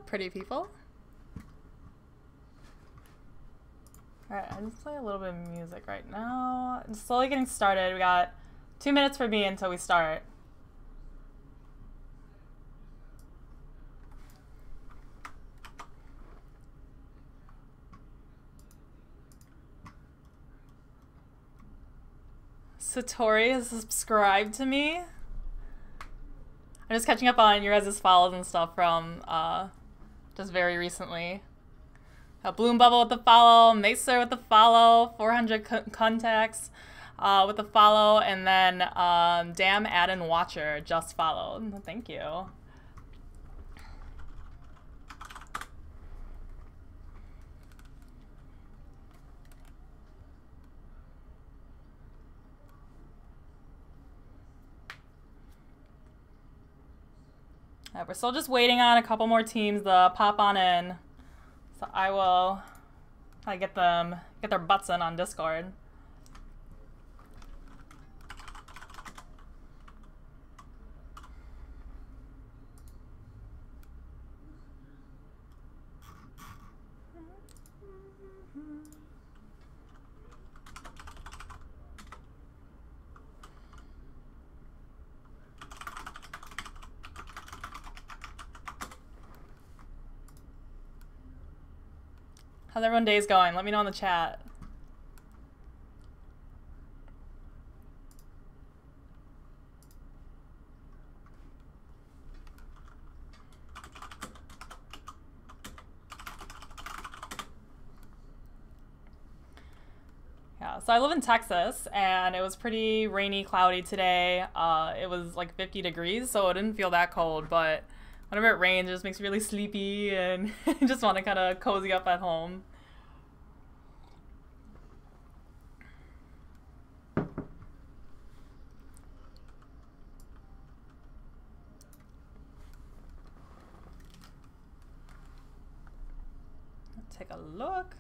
up, pretty people? Alright, I just play a little bit of music right now. I'm slowly getting started. We got 2 minutes for me until we start. Satori has subscribed to me. I'm just catching up on your guys' follows and stuff from just very recently. Bloom Bubble with the follow, Macer with the follow, 400 contacts with the follow, and then Damn Addin Watcher just followed. Thank you. We're still just waiting on a couple more teams to pop on in. So I will get their butts in on Discord. How's everyone's days going? Let me know in the chat. Yeah, so I live in Texas, and it was pretty rainy, cloudy today. It was like 50 degrees, so it didn't feel that cold, but whenever it rains, it just makes me really sleepy and just want to kind of cozy up at home. Let's take a look.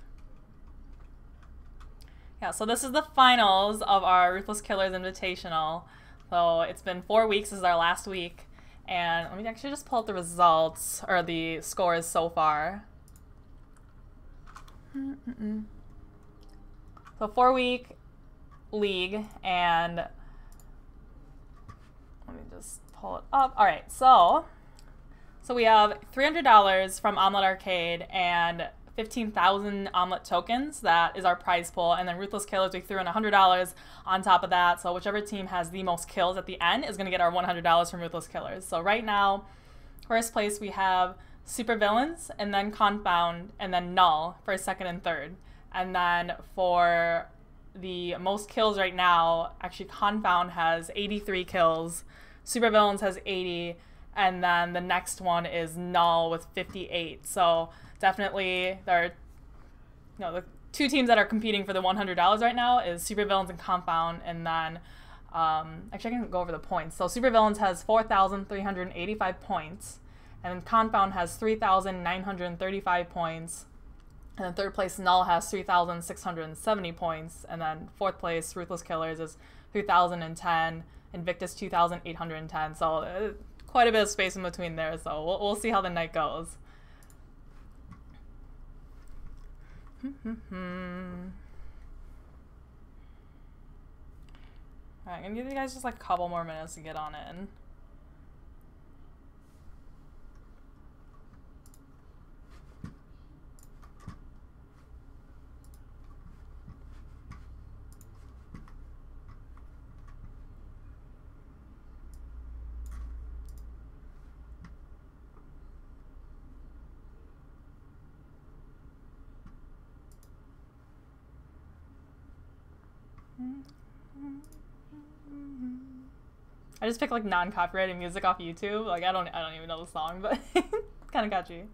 Yeah, so this is the finals of our Ruthless Killers Invitational. So it's been 4 weeks. This is our last week. And let me actually just pull up the results, or the scores so far. So 4-week league, and let me just pull it up. All right, so we have $300 from OMLET Arcade and 15,000 OMLET tokens. That is our prize pool. And then Ruthless Killers, we threw in $100 on top of that. So whichever team has the most kills at the end is going to get our $100 from Ruthless Killers. So right now, first place we have Super Villains, and then Confound, and then Null for second and third. And then for the most kills right now, actually Confound has 83 kills, Super Villains has 80, and then the next one is Null with 58. So definitely, there are, the two teams that are competing for the $100 right now is Super Villains and Confound, and then, actually I can go over the points. So Super Villains has 4,385 points, and then Confound has 3,935 points, and then third place Null has 3,670 points, and then fourth place Ruthless Killers is 3,010, Invictus 2,810. So quite a bit of space in between there. So we'll see how the night goes. Alright, I'm gonna give you guys just like a couple more minutes to get on in. I just picked like non-copyrighted music off YouTube. Like I don't even know the song, but kind of catchy.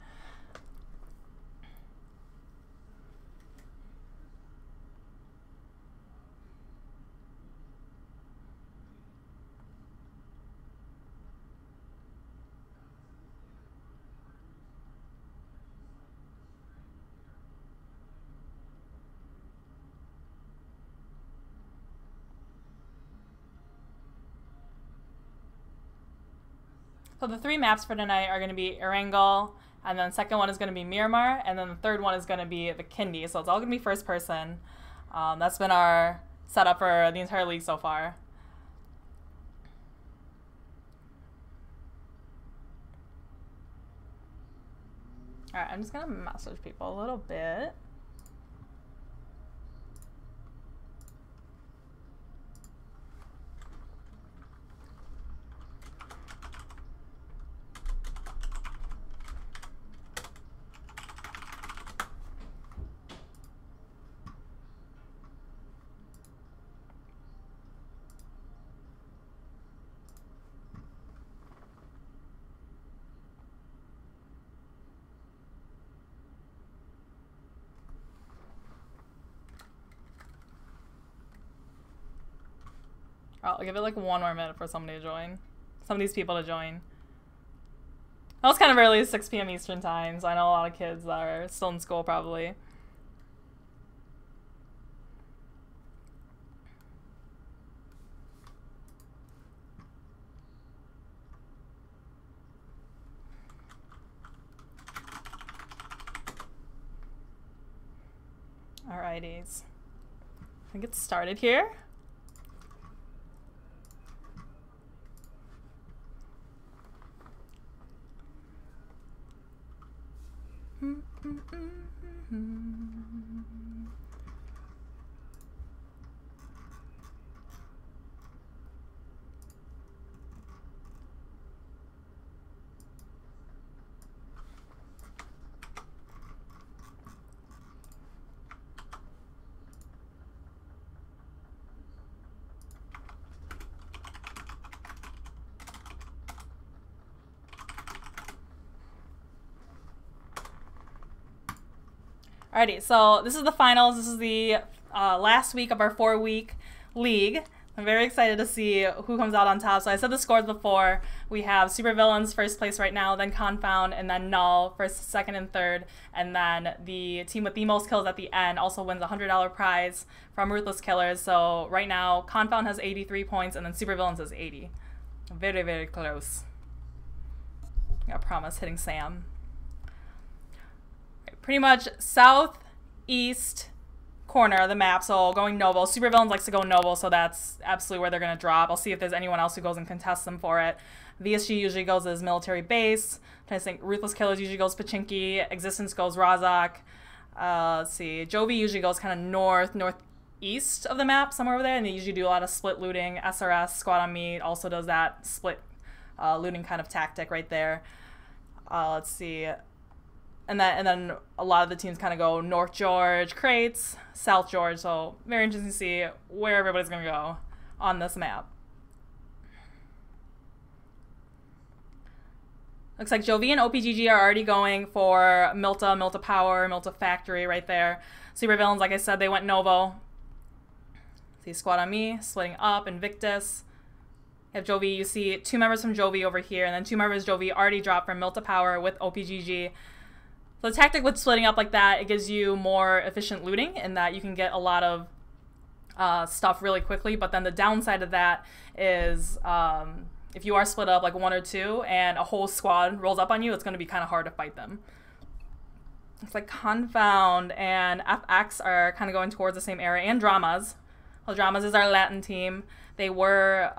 So the three maps for tonight are going to be Erangel, And then the second one is going to be Miramar. And then the third one is going to be Vikindi. So it's all going to be first person. That's been our setup for the entire league so far. Alright, I'm just going to message people a little bit. I'll give it like 1 more minute for somebody to join. Some of these people to join. That was kind of early, 6 p.m. Eastern time, so I know a lot of kids that are still in school probably. Alrighties. I get started here. Alrighty, so this is the finals. This is the last week of our 4-week league. I'm very excited to see who comes out on top. So I said the scores before. We have Supervillains first place right now, then Confound, and then Null first, second, and third. And then the team with the most kills at the end also wins a $100 prize from Ruthless Killers. So right now, Confound has 83 points, and then Supervillains has 80. Very, very close. I promise, hitting Sam. Pretty much southeast corner of the map, so going Noble. Supervillains likes to go Noble, so that's absolutely where they're going to drop. I'll see if there's anyone else who goes and contests them for it. VSG usually goes as military base. I think Ruthless Killers usually goes Pachinki. Existence goes Razak. Let's see. Jovi usually goes kind of northeast of the map, somewhere over there, and they usually do a lot of split looting. SRS, Squad on Me, also does that split looting kind of tactic right there. Let's see. And then a lot of the teams kind of go North George, Crates, South George. So very interesting to see where everybody's going to go on this map. Looks like Jovi and OPGG are already going for Milta Power, Milta Factory right there. Supervillains, like I said, they went Novo. See Squad on Me, splitting up, Invictus. You have Jovi, you see 2 members from Jovi over here, and then 2 members Jovi already dropped from Milta Power with OPGG. So the tactic with splitting up like that, it gives you more efficient looting in that you can get a lot of stuff really quickly. But then the downside of that is if you are split up like 1 or 2 and a whole squad rolls up on you, it's going to be kind of hard to fight them. It's like Confound and FX are kind of going towards the same area, and Dramas. Well, Dramas is our Latin team. They were...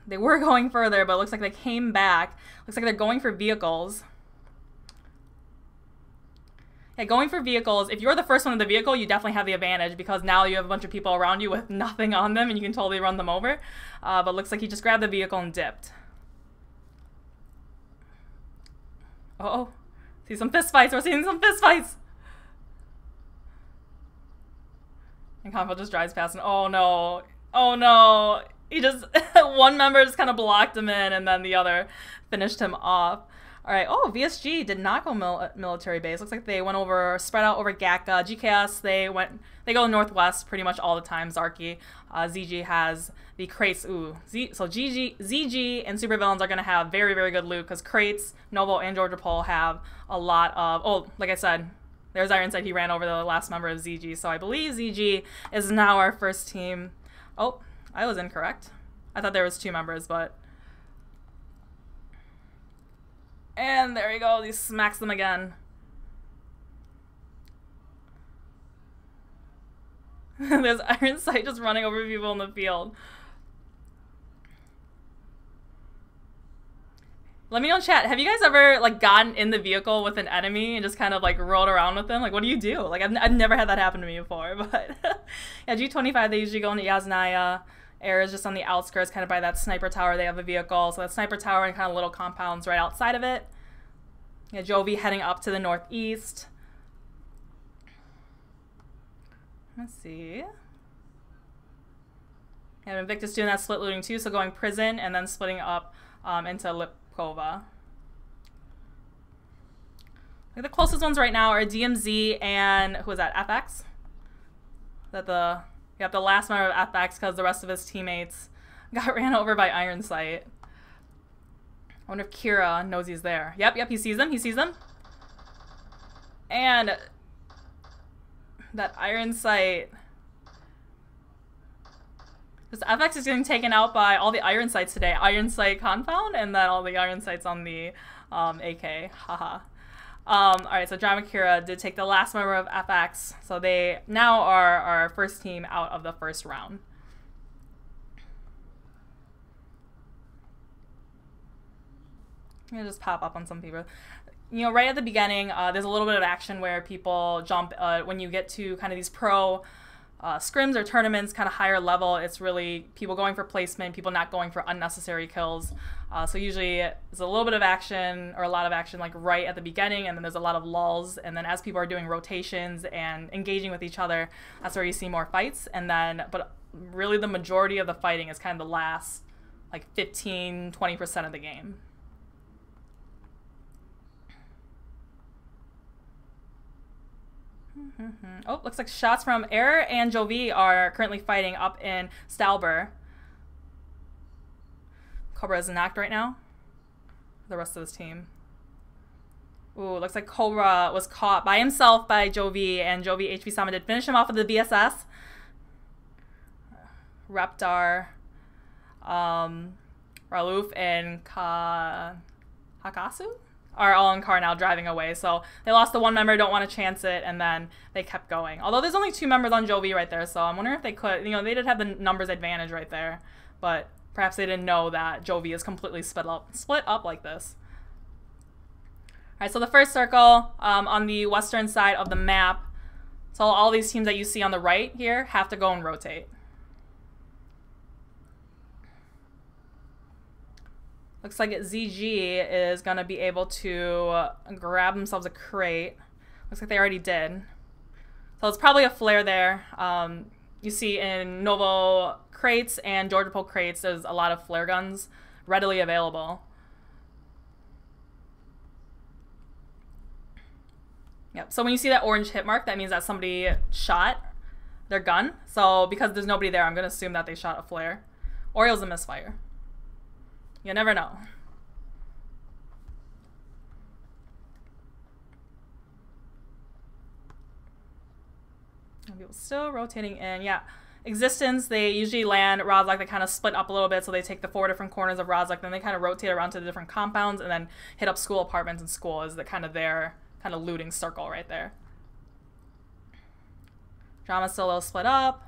They were going further, but it looks like they came back. Looks like they're going for vehicles. Yeah, going for vehicles. If you're the first one in the vehicle, you definitely have the advantage because now you have a bunch of people around you with nothing on them and you can totally run them over. But looks like he just grabbed the vehicle and dipped. Uh-oh. See some fist fights. We're seeing some fist fights. And Convo just drives past and oh no. Oh no. He just, one member just kind of blocked him in and then the other finished him off. All right. Oh, VSG did not go military base. Looks like they went over, spread out over Gakka. GKS, they go northwest pretty much all the time. Zarky. ZG has the crates. Ooh. So ZG and Supervillains are going to have very, very good loot because crates, Novo, and Georgia Pole have a lot of, oh, like I said, there's Ironside. He ran over the last member of ZG. So I believe ZG is now our first team. Oh. I was incorrect. I thought there was 2 members, but And there you go. He smacks them again. There's Iron Sight just running over people in the field. Let me know in chat. Have you guys ever like gotten in the vehicle with an enemy and just kind of like rolled around with them? Like, what do you do? Like, I've never had that happen to me before. But yeah, G25, they usually go into Yasnaya. Air is just on the outskirts, kind of by that sniper tower. They have a vehicle. So that sniper tower and kind of little compounds right outside of it. Yeah, Jovi heading up to the northeast. Let's see. And Invictus doing that split looting too, so going prison and then splitting up into Lipkova. Like the closest ones right now are DMZ and who is that? FX? Is that the last member of FX because the rest of his teammates got ran over by Iron Sight. I wonder if Kira knows he's there. Yep, he sees him. He sees him. And that Iron Sight. This FX is getting taken out by all the Iron Sights today. Iron Sight Confound and then all the Iron Sights on the AK. Haha. Alright, so Drama Kira did take the last member of FX. So they now are our first team out of the first round. I'm gonna just pop up on some people. You know, right at the beginning, there's a little bit of action where people jump when you get to kind of these pro scrims or tournaments, kind of higher level. It's really people going for placement, people not going for unnecessary kills. So usually there's a little bit of action or a lot of action like right at the beginning, and then there's a lot of lulls. And then as people are doing rotations and engaging with each other, that's where you see more fights. And then, but really the majority of the fighting is kind of the last like 15–20% of the game. Oh, looks like shots from Air and Jovi are currently fighting up in Stalber. Cobra is knocked right now. The rest of his team. Ooh, looks like Cobra was caught by himself by Jovi, and Jovi HP Sama did finish him off with the BSS. Reptar, Raluf, and Hakasu are all in car now driving away. So they lost the one member, don't want to chance it, and then they kept going. Although there's only 2 members on Jovi right there, so I'm wondering if they could, you know, they did have the numbers advantage right there, but perhaps they didn't know that Jovi is completely split up like this. All right, so the first circle on the western side of the map, so all these teams that you see on the right here have to go and rotate. Looks like ZG is going to be able to grab themselves a crate. Looks like they already did. So it's probably a flare there. You see in Novo crates and Georgia Pole crates, there's a lot of flare guns readily available. Yep. So when you see that orange hit mark, that means that somebody shot their gun. So because there's nobody there, I'm going to assume that they shot a flare. Oriole's a misfire. You never know. People still rotating in. Yeah. Existence, they usually land Rozak. They kind of split up a little bit, so they take the 4 different corners of Rozak, then they kind of rotate around to the different compounds and then hit up school apartments, and school is the kind of their kind of looting circle right there. Drama still a little split up.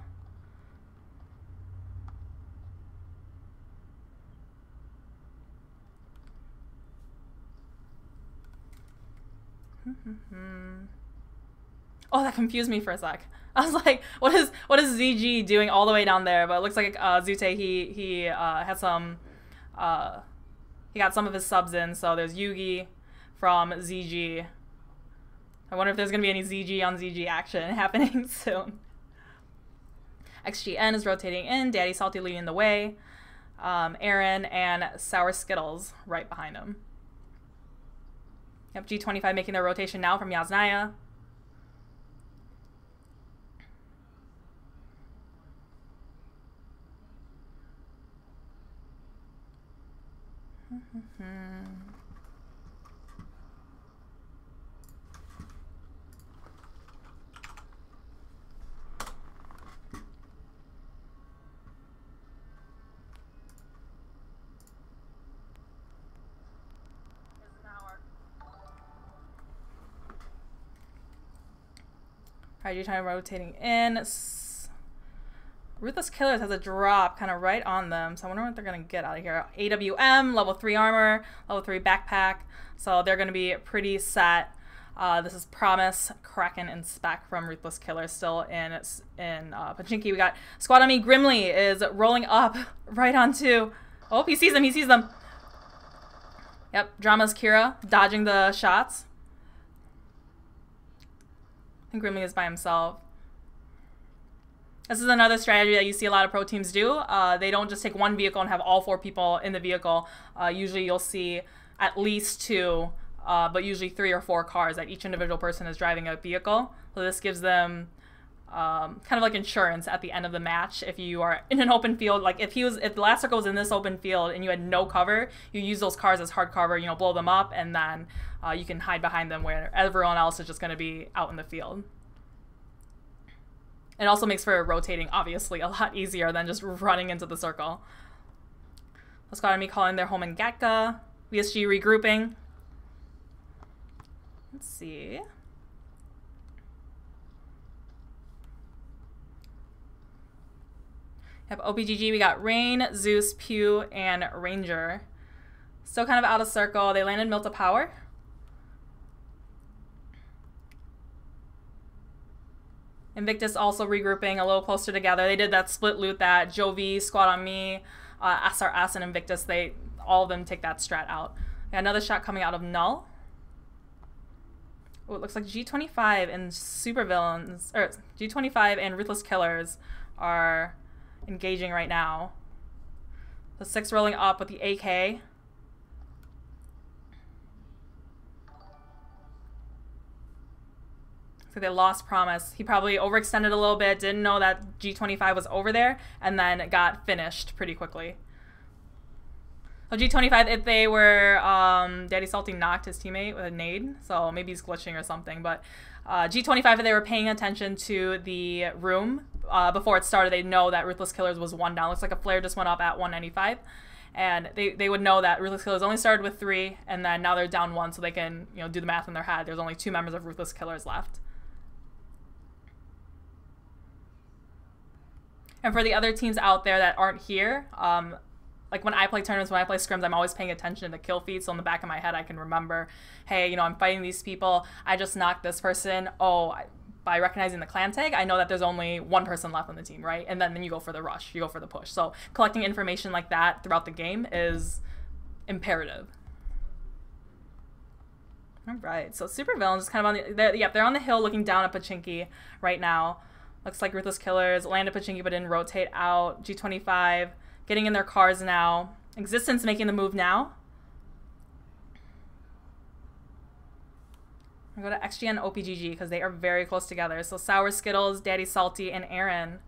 Oh, that confused me for a sec. I was like, what is ZG doing all the way down there? But it looks like Zute, he had some, he got some of his subs in. So there's Yugi from ZG. I wonder if there's gonna be any ZG on ZG action happening soon. XGN is rotating in. Daddy Salty leading the way. Aaron and Sour Skittles right behind him. Yep, G25 making their rotation now from Yasnaya. Alright, you're trying to rotating in. Ruthless Killers has a drop kind of right on them, so I wonder what they're going to get out of here. AWM, level 3 armor, level 3 backpack, so they're going to be pretty set. This is Promise, Kraken, and Spec from Ruthless Killers still in Pachinki. We got Squad on Me. Grimly is rolling up right onto... Oh, he sees them, he sees them. Yep, Drama's Kira dodging the shots. And Grimly is by himself. This is another strategy that you see a lot of pro teams do. They don't just take one vehicle and have all 4 people in the vehicle. Usually you'll see at least 2, but usually 3 or 4 cars that each individual person is driving a vehicle. So this gives them kind of like insurance at the end of the match. If you are in an open field, like if the last circle was in this open field and you had no cover, you use those cars as hard cover, you know, blow them up, and then you can hide behind them where everyone else is just going to be out in the field. It also makes for rotating, obviously, a lot easier than just running into the circle. The Squad on Me calling their home in Gatka. VSG regrouping. Let's see. We have OPGG, we got Rain, Zeus, Pew, and Ranger. Still kind of out of circle. They landed Milt of Power. Invictus also regrouping a little closer together. They did that split loot that Jovi, Squad on Me, SRS, and Invictus, all of them take that strat out. Another shot coming out of Null. Oh, it looks like G25 and Supervillains, or G25 and Ruthless Killers are engaging right now. The 6 rolling up with the AK. So they lost Promise. He probably overextended a little bit, didn't know that G25 was over there, and then got finished pretty quickly. So G25, if they were, Daddy Salty knocked his teammate with a nade, so maybe he's glitching or something, but G25, if they were paying attention to the room before it started, they'd know that Ruthless Killers was 1 down. Looks like a flare just went up at 195. And they would know that Ruthless Killers only started with 3, and then now they're down 1, so they can, you know, do the math in their head. There's only 2 members of Ruthless Killers left. And for the other teams out there that aren't here, like when I play tournaments, when I play scrims, I'm always paying attention to kill feeds. So in the back of my head, I can remember, hey, you know, I'm fighting these people. I just knocked this person. Oh, by recognizing the clan tag, I know that there's only 1 person left on the team, right? And then you go for the rush. You go for the push. So collecting information like that throughout the game is imperative. All right, so Supervillains is kind of on the, they're on the hill looking down at Pachinki right now. Looks like Ruthless Killers landed Pachinki but didn't rotate out. G25 getting in their cars now. Existence making the move now. I'll go to XG and OPGG because they are very close together. So Sour Skittles, Daddy Salty, and Aaron.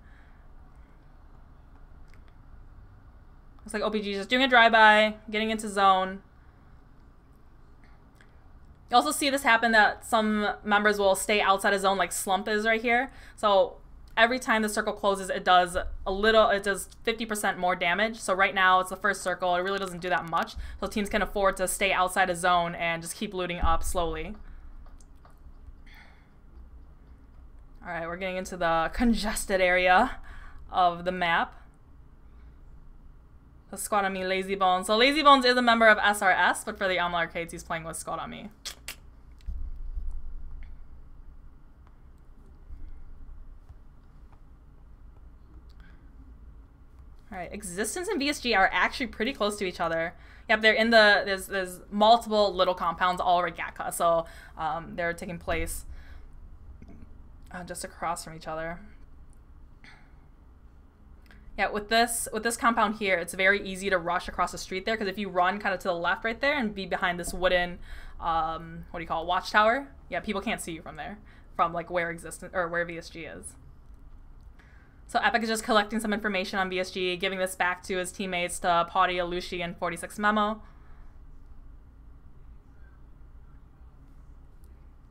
Looks like OPG just doing a drive-by, getting into zone. You also see this happen that some members will stay outside of zone like Slump is right here. So every time the circle closes, it does 50% more damage. So right now it's the first circle. It really doesn't do that much. So teams can afford to stay outside of zone and just keep looting up slowly. All right, we're getting into the congested area of the map. The Squad on Me, Lazy Bones. So Lazy Bones is a member of SRS, but for the OMLET Arcades, he's playing with Squad on Me. All right, Existence and VSG are actually pretty close to each other. Yep, they're in the, there's multiple little compounds all over Gatka, so they're taking place just across from each other. Yeah, with this compound here, it's very easy to rush across the street there, because if you run kind of to the left right there and be behind this wooden, what do you call it, watchtower, yeah, people can't see you from there, from like where Existence, or where VSG is. So Epic is just collecting some information on VSG, giving this back to his teammates, to Potty, Alushi, and 46 Memo.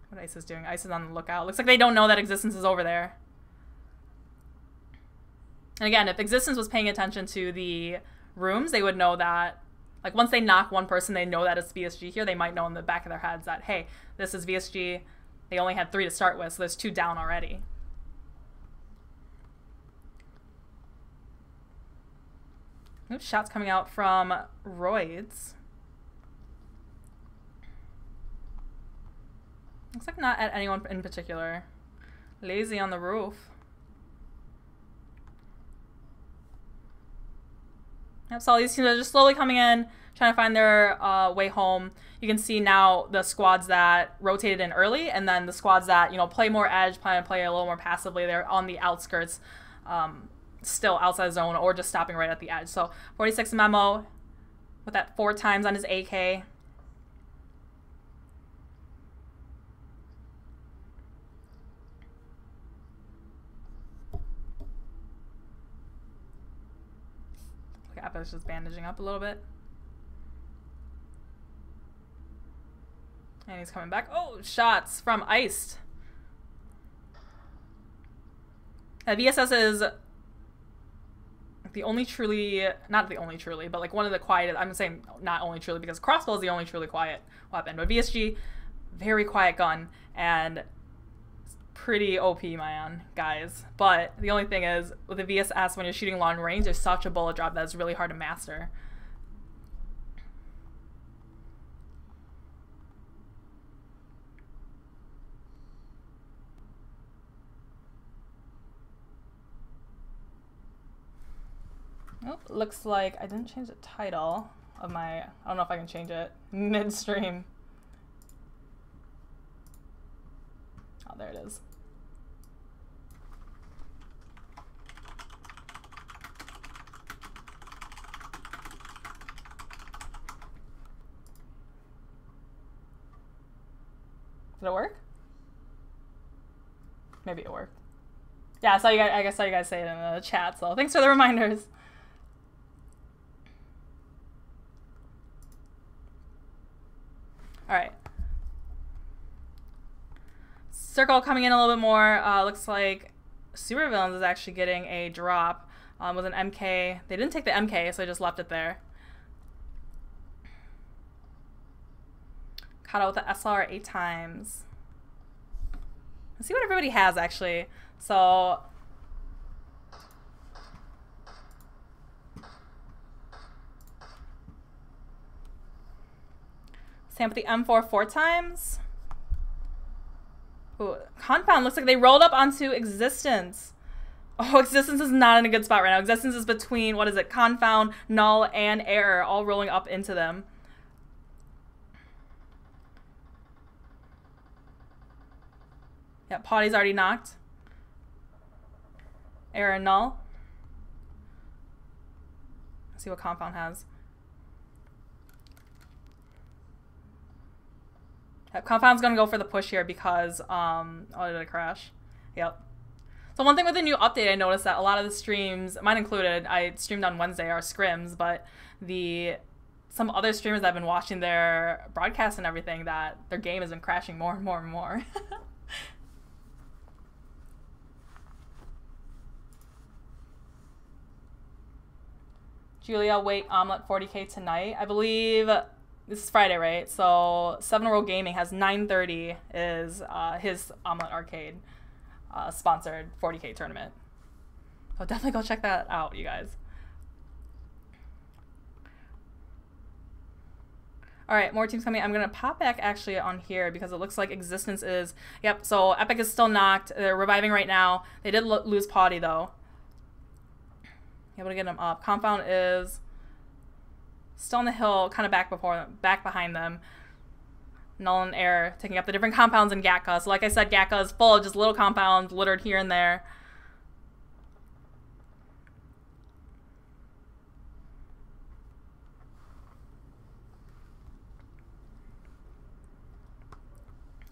What Ice is doing? Ice is on the lookout. Looks like they don't know that Existence is over there. And again, if Existence was paying attention to the rooms, they would know that, like, once they knock 1 person, they know that it's VSG here. They might know in the back of their heads that, hey, this is VSG. They only had 3 to start with, so there's 2 down already. Oops, shots coming out from Roids. Looks like not at anyone in particular. Lazy on the roof. Yep, so all these teams are just slowly coming in, trying to find their way home. You can see now the squads that rotated in early, and then the squads that, you know, play more edge, play a little more passively. They're on the outskirts, still outside the zone, or just stopping right at the edge. So 46 Memo with that 4 times on his AK. Epic's just bandaging up a little bit. And he's coming back. Oh, shots from Iced. VSS is the only truly, not the only truly, but like one of the quietest. I'm saying not only truly because crossbow is the only truly quiet weapon, but VSG, very quiet gun and pretty OP, man, guys. But the only thing is, with the VSS, when you're shooting long range, there's such a bullet drop that it's really hard to master. Oh, looks like I didn't change the title of my, I don't know if I can change it midstream. Oh, there it is. Did it work? Maybe it worked. Yeah, I saw you guys, I saw you guys say it in the chat, so thanks for the reminders. All right. Circle coming in a little bit more. Looks like Supervillains is actually getting a drop with an MK. They didn't take the MK, so they just left it there. Caught out with the SLR 8 times. Let's see what everybody has, actually. So Sam with the M4 4 times. Ooh, Confound looks like they rolled up onto Existence. Oh, Existence is not in a good spot right now. Existence is between, what is it, Confound, Null, and Error, all rolling up into them. Yeah, Potty's already knocked. Error and Null. Let's see what Confound has. Yeah, Confound's gonna go for the push here because, oh, did it crash? Yep. So one thing with the new update, I noticed that a lot of the streams, mine included, I streamed on Wednesday, are scrims, but some other streamers that have been watching their broadcasts and everything, that their game has been crashing more and more and more. Julia, wait, OMLET 40K tonight. I believe this is Friday, right? So 7 Row Gaming has 9:30 is his OMLET Arcade sponsored 40K tournament. So definitely go check that out, you guys. All right, more teams coming. I'm going to pop back actually on here because it looks like Existence is, yep, so Epic is still knocked. They're reviving right now. They did lose Potty, though. Able to get him up. Confound is still on the hill, kind of back behind them. Null and Error taking up the different compounds in Gatka. So like I said, Gatka is full of just little compounds littered here and there.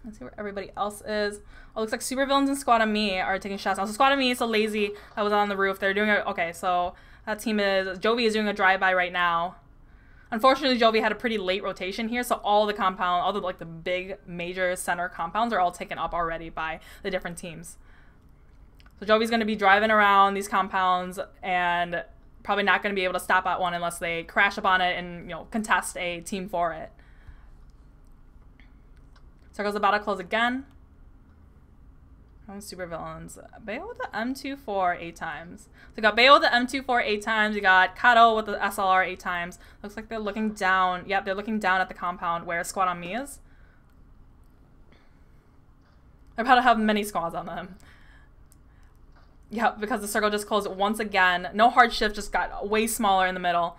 Let's see where everybody else is. Oh, looks like Supervillains and Squad on Me are taking shots. Also, Squad on Me is so lazy. I was on the roof. They're doing a, okay, so that team is, Jovi is doing a drive-by right now. Unfortunately, Jovi had a pretty late rotation here, so all the compound, all the like the big major center compounds are all taken up already by the different teams. So Jovi's going to be driving around these compounds and probably not going to be able to stop at one unless they crash up on it and, you know, contest a team for it. Circle's about to close again. Super villains. Bayo with the M24 8 times. So we got Bayo with the M24 8 times. We got Kato with the SLR 8 times. Looks like they're looking down. Yep, they're looking down at the compound where Squad on Me is. They're about to have many squads on them. Yep, because the circle just closed once again. No hard shift, just got way smaller in the middle.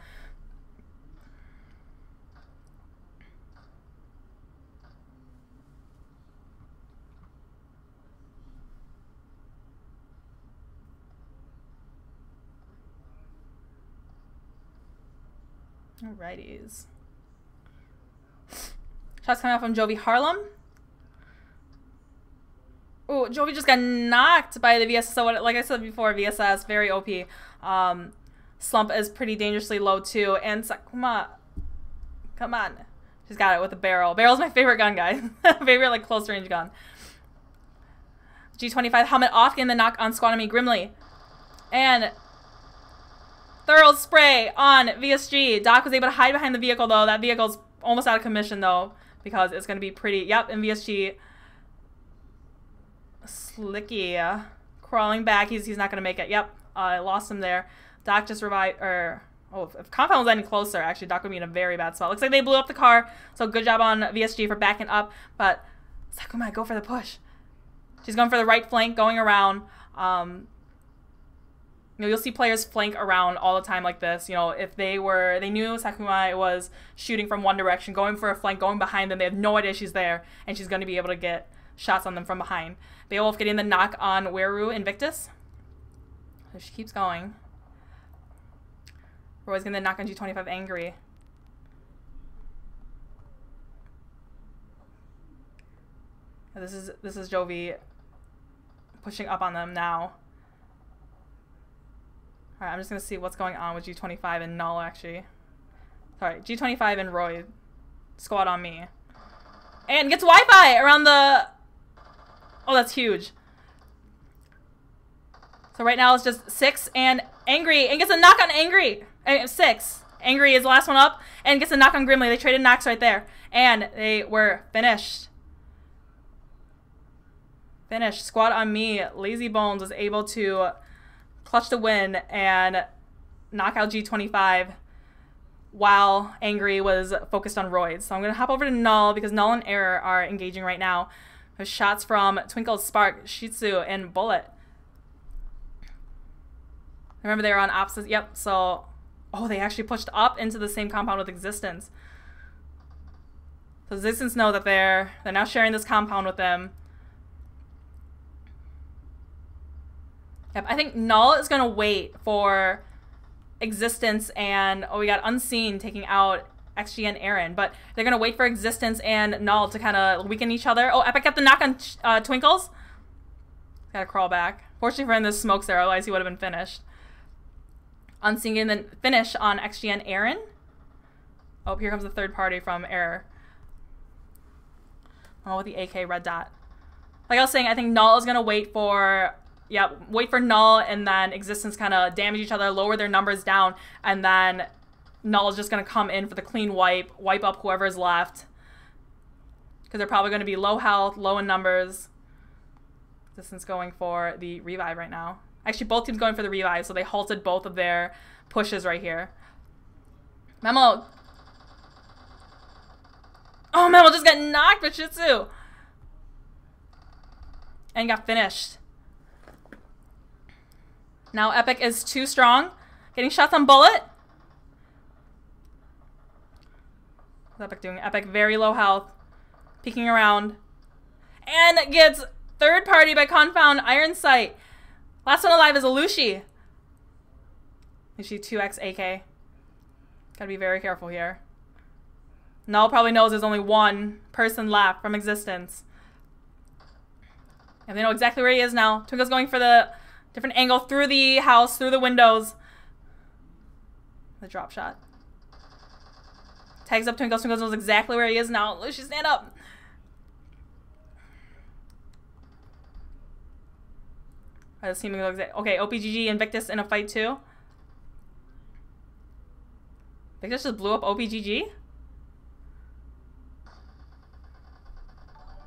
Alrighties. Shots coming out from Jovi Harlem. Oh, Jovi just got knocked by the VSS. So like I said before, VSS, very OP. Slump is pretty dangerously low too. And Sakuma, come on. She's got it with a barrel. Barrel's my favorite gun, guys. Favorite like close range gun. G25 helmet off, getting the knock on Squad on Me Grimly. And thorough spray on VSG. Doc was able to hide behind the vehicle though. That vehicle's almost out of commission though, because it's going to be pretty. Yep, and VSG Slicky crawling back. He's not going to make it. Yep, I lost him there. Doc just revived, or oh, if Compound was any closer, actually Doc would be in a very bad spot. Looks like they blew up the car, so good job on VSG for backing up. But Sakuma, go for the push. She's going for the right flank, going around. You know, you'll see players flank around all the time like this. You know, if they knew Sakuma was shooting from one direction, going for a flank, going behind them, they have no idea she's there, and she's going to be able to get shots on them from behind. Beowulf getting the knock on Weru Invictus. So she keeps going. Roy's getting the knock on G25 Angry. This is Jovi pushing up on them now. Alright, I'm just going to see what's going on with G25 and Null, actually. Sorry, G25 and Roy. Squad on Me. And gets Wi-Fi around the... Oh, that's huge. So right now it's just 6 and Angry. And gets a knock on Angry. 6. Angry is the last one up. And gets a knock on Grimly. They traded knocks right there. And they were finished. Finished. Squad on Me. Lazy Bones was able to clutch the win and knock out G25 while Angry was focused on Roids. So I'm going to hop over to Null because Null and Error are engaging right now. There's shots from Twinkle, Spark, Shitsu, and Bullet. Remember they were on opposites. Yep, so... Oh, they actually pushed up into the same compound with Existence. So Existence know that they're now sharing this compound with them. Yep, I think Null is going to wait for Existence and... Oh, we got Unseen taking out XG and Aaron. But they're going to wait for Existence and Null to kind of weaken each other. Oh, Epic got the knock on Twinkles. Got to crawl back. Fortunately for him, there's smokes there. Otherwise, he would have been finished. Unseen and then finish on XG and Aaron. Oh, here comes the third party from Error. Oh, with the AK red dot. Like I was saying, I think Null is going to wait for... Yeah, wait for Null and then Existence kind of damage each other, lower their numbers down, and then Null is just going to come in for the clean wipe up whoever's left. Because they're probably going to be low health, low in numbers. Existence going for the revive right now. Actually, both teams going for the revive, so they halted both of their pushes right here. Memo. Oh, Memo just got knocked by Shitsu. And got finished. Now Epic is too strong. Getting shots on Bullet. What's Epic doing? Epic very low health. Peeking around. And gets third party by Confound Iron Sight. Last one alive is Alushi. Alushi 2x AK. Gotta be very careful here. Null probably knows there's only one person left from Existence. And they know exactly where he is now. Twinkle's going for the different angle through the house, through the windows. The drop shot. Tags up Twinkle. Twinkle knows exactly where he is now. Alushi, stand up. This team looks like, okay, OPGG Invictus in a fight too. Invictus just blew up OPGG.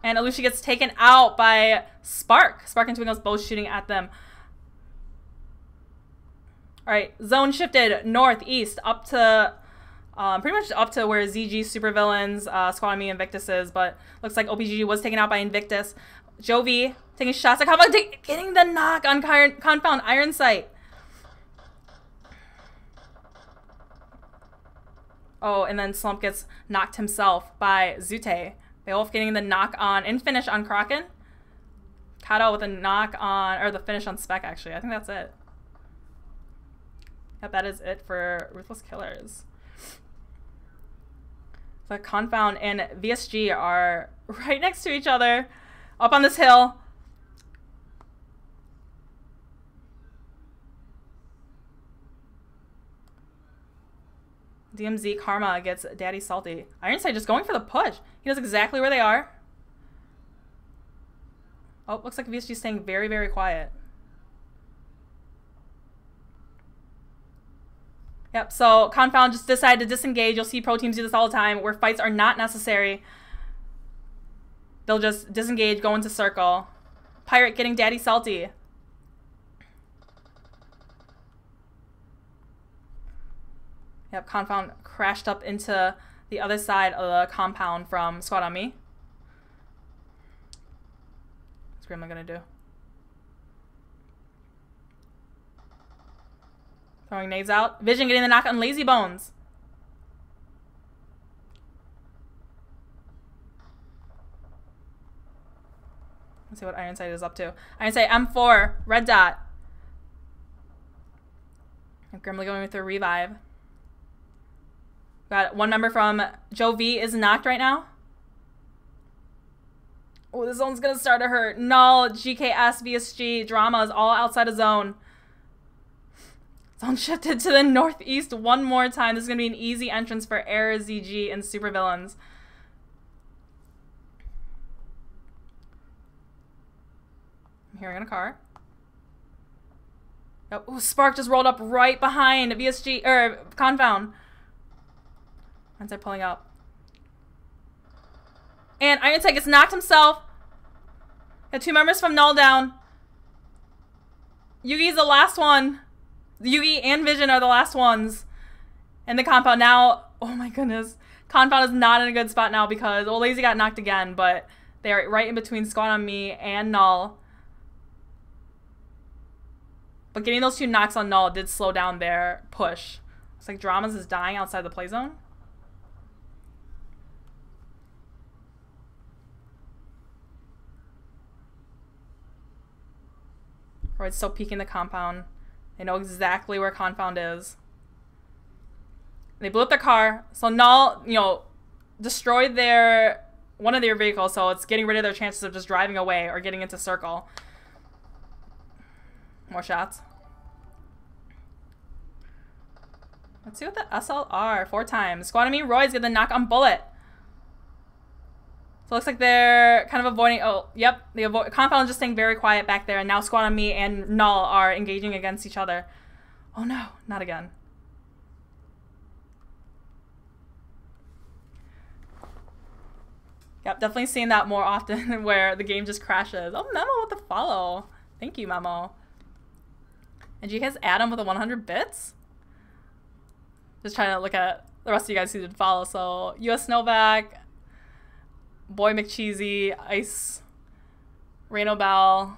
And Alucia gets taken out by Spark. Spark and Twinkles both shooting at them. Alright, zone shifted northeast up to pretty much up to where ZG Supervillains, Squad on Me, Invictus is, but looks like OPGG was taken out by Invictus. Jovi taking shots at Confound, getting the knock on Confound Iron Sight. Oh, and then Slump gets knocked himself by Zute. Beowulf getting the knock on and finish on Kraken. Kato with a knock on, or the finish on Spec actually. I think that's it. Yep, that is it for Ruthless Killers. The Confound and VSG are right next to each other, up on this hill. DMZ Karma gets Daddy Salty. Ironside just going for the push. He knows exactly where they are. Oh, looks like VSG staying very, very quiet. Yep, so Confound just decided to disengage. You'll see pro teams do this all the time where fights are not necessary. They'll just disengage, go into circle. Pirate getting Daddy Salty. Yep, Confound crashed up into the other side of the compound from Squad on Me. What's Grandma gonna do? Throwing nades out. Vision getting the knock on Lazy Bones. Let's see what Ironside is up to. Ironside M4, red dot. And Grimly going with a revive. Got one member from Joe V is knocked right now. Oh, this zone's gonna start to hurt. Null, GKS, VSG, Drama is all outside of zone. Zone shifted to the northeast one more time. This is gonna be an easy entrance for Air, ZG, and Supervillains. I'm hearing a car. Yep. Ooh, Spark just rolled up right behind VSG, or Confound. Ironside pulling up. And Ironside gets knocked himself. Got two members from Null down. Yugi's the last one. Yugi and Vision are the last ones. And the Compound now, oh my goodness. Confound is not in a good spot now because, well, Lazy got knocked again, but they are right in between Squad on Me and Null. But getting those two knocks on Null did slow down their push. It's like Dramas is dying outside the play zone. Or it's still peeking the compound. They know exactly where Confound is. They blew up their car. So Null, you know, destroyed one of their vehicles. So it's getting rid of their chances of just driving away or getting into circle. More shots. Let's see what the SLR. 4 times. Squad on Me, Roy's get the knock on Bullet. So it looks like they're kind of avoiding. Oh, yep. The Confound is just staying very quiet back there. And now Squad on Me and Null are engaging against each other. Oh no, not again. Yep, definitely seeing that more often where the game just crashes. Oh, Memo with the follow. Thank you, Memo. And you guys Adam with the 100 bits? Just trying to look at the rest of you guys who did follow. So, US Novak, Boy McCheesy, Ice, Reno Bell,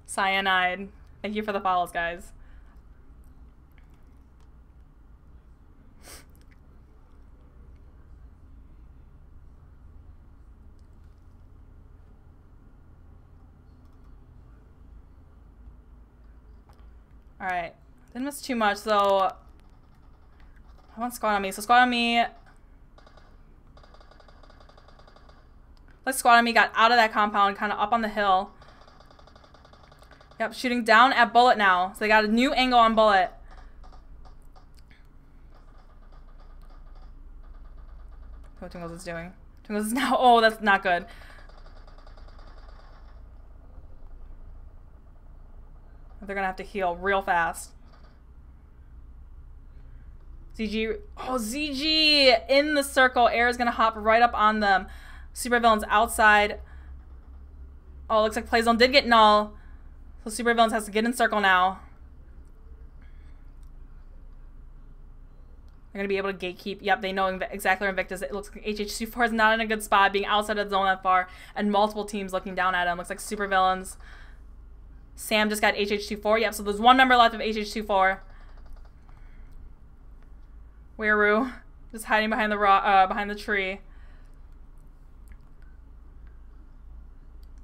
Cyanide. Thank you for the follows, guys. Alright. Didn't miss too much, so I want Squad on Me. So Squad on Me. Like Squad on Me got out of that compound, kind of up on the hill. Yep, shooting down at Bullet now. So they got a new angle on Bullet. What Tingles is doing. Tingles is now, oh, that's not good. They're gonna have to heal real fast. ZG, oh, ZG in the circle. Air is gonna hop right up on them. Supervillains outside Oh, looks like play zone did get null. So Supervillains has to get in circle now. They're going to be able to gatekeep. Yep, they know exactly where Invictus is. It looks like HH24 is not in a good spot, being outside of the zone that far, and multiple teams looking down at him. Looks like Supervillains. Sam just got HH24. Yep, so there's one member left of HH24. Weiroo just hiding behind the tree.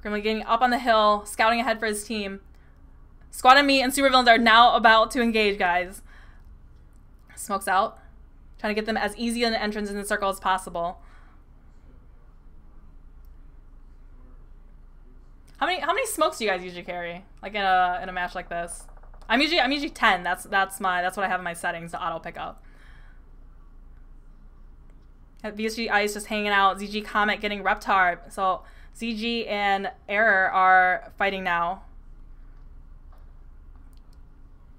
Grimly getting up on the hill, scouting ahead for his team. Squad and me and Supervillains are now about to engage, guys. Smokes out. Trying to get them as easy an entrance in the circle as possible. How many smokes do you guys usually carry? Like in a match like this? I'm usually 10. That's what I have in my settings to auto pick up. VSG Ice just hanging out. ZG Comet getting Reptar. So ZG and Error are fighting now.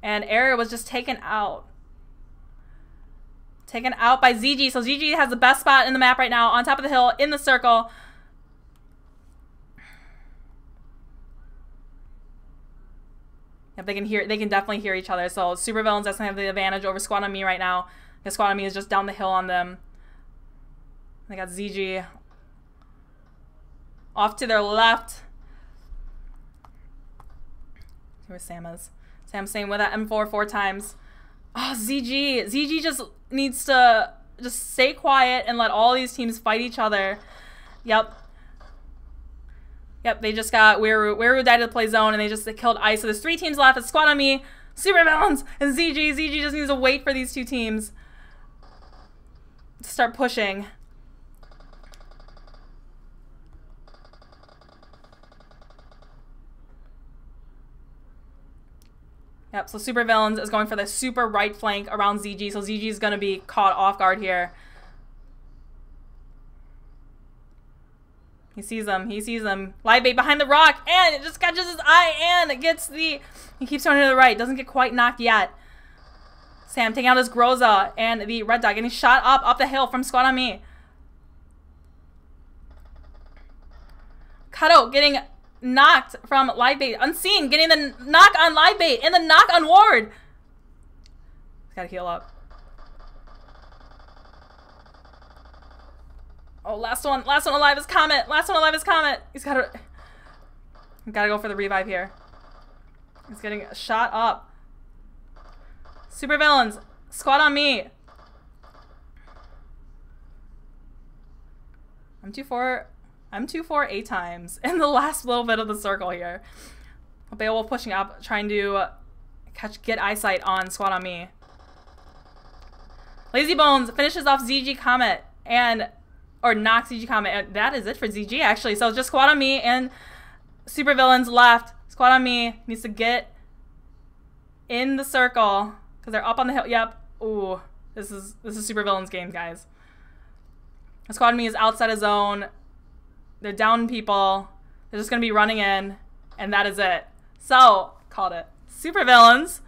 And Error was just taken out. Taken out by ZG. So ZG has the best spot in the map right now, on top of the hill, in the circle. Yep, they can definitely hear each other. So Supervillains definitely have the advantage over Squad on Me right now. The Squad on Me is just down the hill on them. They got ZG off to their left. Where Sam is. Sam's staying with that M4 4 times. Oh, ZG. ZG just needs to just stay quiet and let all these teams fight each other. Yep. Yep, they just got Weiroo. Weiroo died to the play zone, and they just killed Ice. So there's 3 teams left. It's Squad on Me, Supervillains, and ZG. ZG just needs to wait for these 2 teams to start pushing. Yep, so Supervillains is going for the super right flank around ZG, so ZG is going to be caught off guard here. He sees them. He sees them. Live bait behind the rock, and it just catches his eye, and it gets the... He keeps turning to the right. Doesn't get quite knocked yet. Sam taking out his Groza, and the Red Dot getting shot up the hill from Squad on Me. Kato getting knocked from live bait. Unseen getting the knock on live bait and the knock on Ward. He's gotta heal up. Oh, last one alive is Comet. Last one alive is Comet. He's gotta go for the revive here. He's getting shot up. Supervillains, Squad on Me. I'm 2-4 8 times in the last little bit of the circle here. Beowulf pushing up, trying to get eyesight on Squad on Me. Lazy Bones finishes off ZG Comet or knocks ZG Comet. And that is it for ZG actually. So it's just Squad on Me and Supervillains left. Squad on Me needs to get in the circle because they're up on the hill. Yep. Ooh, this is Supervillains game, guys. Squad on Me is outside of zone. They're down people. They're just going to be running in. And that is it. So, called it. Supervillains.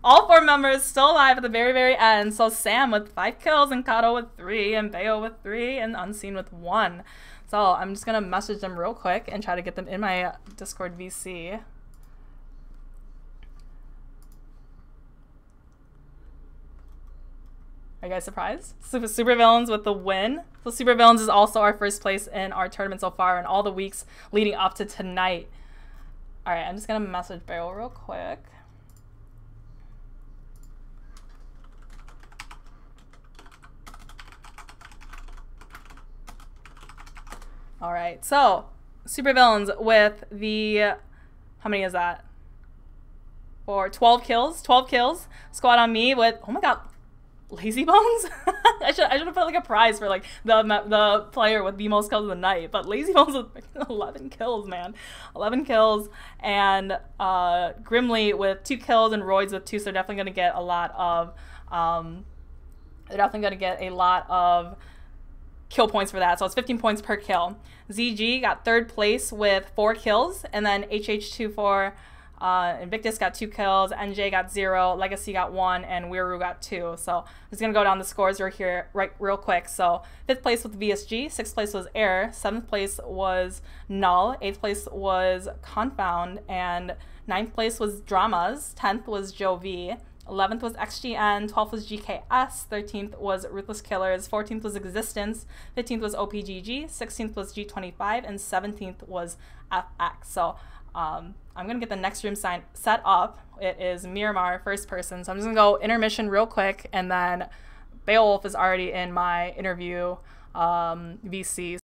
All 4 members still alive at the very, very end. So, Sam with 5 kills, and Kato with 3, and Bayo with 3, and Unseen with 1. So, I'm just going to message them real quick and try to get them in my Discord VC. Are you guys surprised? Supervillains with the win. So Supervillains is also our first place in our tournament so far and all the weeks leading up to tonight. Alright, I'm just going to message Beryl real quick. Alright, so Supervillains with the... How many is that? For 12 kills. 12 kills. Squad on Me with... Oh my god. Lazy Bones? I should have put like a prize for like the player with the most kills of the night, but Lazy Bones with 11 kills, man. 11 kills, and Grimly with 2 kills and Roids with 2, so they're definitely gonna get a lot of kill points for that. So it's 15 points per kill. ZG got 3rd place with 4 kills, and then HH24 Invictus got 2 kills, NJ got 0, Legacy got 1, and Weiru got 2. So I'm just gonna go down the scores right real quick. So 5th place was VSG, 6th place was Air, 7th place was Null, 8th place was Confound, and 9th place was Dramas, 10th was Joe V, 11th was XGN, 12th was GKS, 13th was Ruthless Killers, 14th was Existence, 15th was OPGG, 16th was G25, and 17th was FX. So I'm going to get the next room set up. It is Miramar, first person. So I'm just going to go intermission real quick, and then Beowulf is already in my interview VC.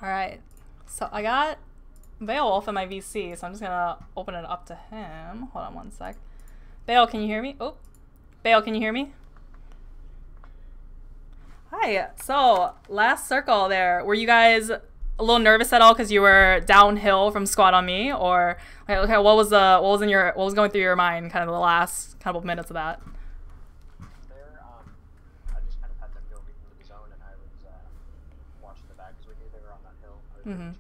All right, so I got Beowulf in my VC, so I'm just gonna open it up to him. Hold on one sec. Beowulf, can you hear me? Oh, Beowulf, can you hear me? Hi. So last circle there, were you guys a little nervous at all because you were downhill from Squad on Me, or okay, what was going through your mind, kind of the last couple of minutes of that? Mm-hmm.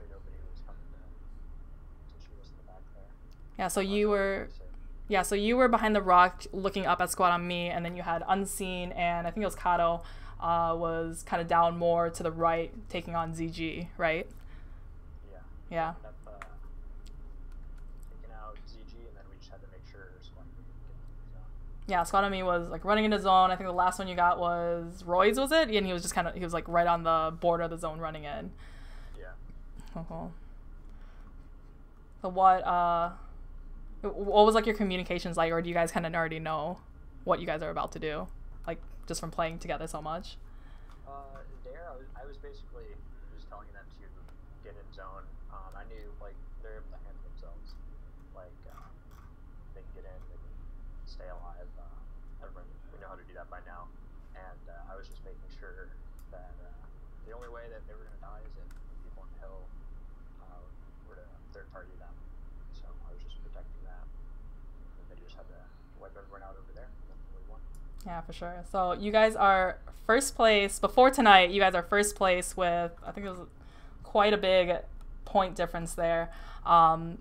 Yeah, so you were behind the rock looking up at Squad on Me, and then you had Unseen, and I think it was Kato was kind of down more to the right, taking on ZG, right? Yeah. Taking out ZG, and then we just had to make sure Squad on Me didn't get into the zone. Yeah, Squad on Me was like running into zone. I think the last one you got was Roy's, was it? And he was like right on the border of the zone running in. Cool. So what was like your communications like, or do you guys kind of already know what you guys are about to do, like just from playing together so much? I was basically just telling them to get in zone. I knew like they're able to handle themselves, like they can get in, they can stay alive. Everyone, we know how to do that by now, and I was just making sure that the only way that they were gonna die is if people on the hill were to third party them. So I was just protecting that. And they just had to wipe everyone out over there, and then we won. Yeah, for sure. So you guys are first place before tonight. You guys are first place with, I think it was quite a big point difference there. And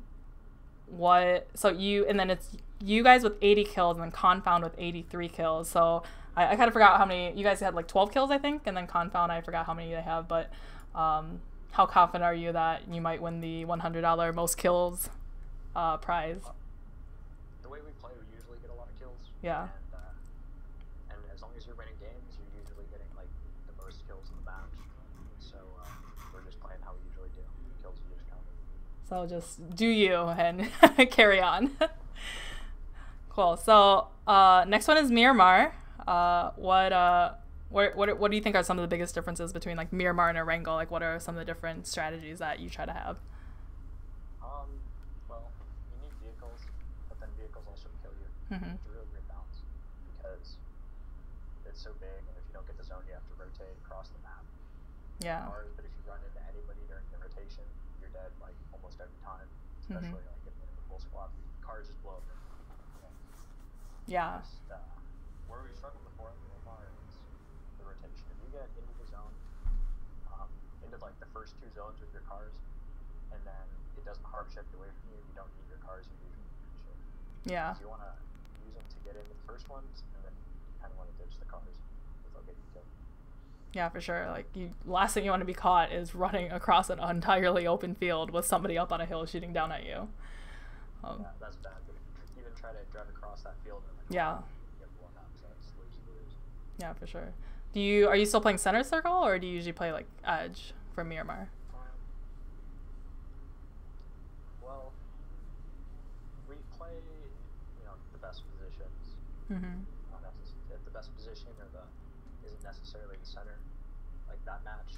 then it's you guys with 80 kills and then Confound with 83 kills. So I kind of forgot how many you guys had, like 12 kills I think, and then Confound I forgot how many they have, but how confident are you that you might win the $100 most kills prize? The way we play, we usually get a lot of kills. Yeah. And as long as you're winning games, you're usually getting like the most kills in the match. So we're just playing how we usually do. Kills are just counted. So just do you and carry on. Cool. So next one is Miramar. What do you think are some of the biggest differences between like Miramar and Erangel? Like, what are some of the different strategies that you try to have? Well, you need vehicles, but then vehicles also kill you. Mm-hmm. It's a really great balance because it's so big, and if you don't get the zone, you have to rotate across the map. Yeah. Cars, but if you run into anybody during the rotation, you're dead like almost every time. Especially like if you're in a full squad, cars just blow up. Yeah. Where we struggled before in Miramar is the rotation. If you get into the zone, into like the first two zones with your cars, and then it doesn't hard shift away from you, you don't need your cars, you usually shift. Yeah. You want to use them to get into the first ones, and then you kind of want to ditch the cars if they'll get you killed. Yeah, for sure. Like, last thing you want to be caught is running across an entirely open field with somebody up on a hill shooting down at you. Yeah, that's bad. But if you even try to drive across that field, and like, yeah. you get blown up, so it's lose. Yeah, for sure. Are you still playing center circle, or do you usually play like edge for Miramar? Well, we play, the best positions. Mm-hmm. If the best position isn't necessarily the center, like that match,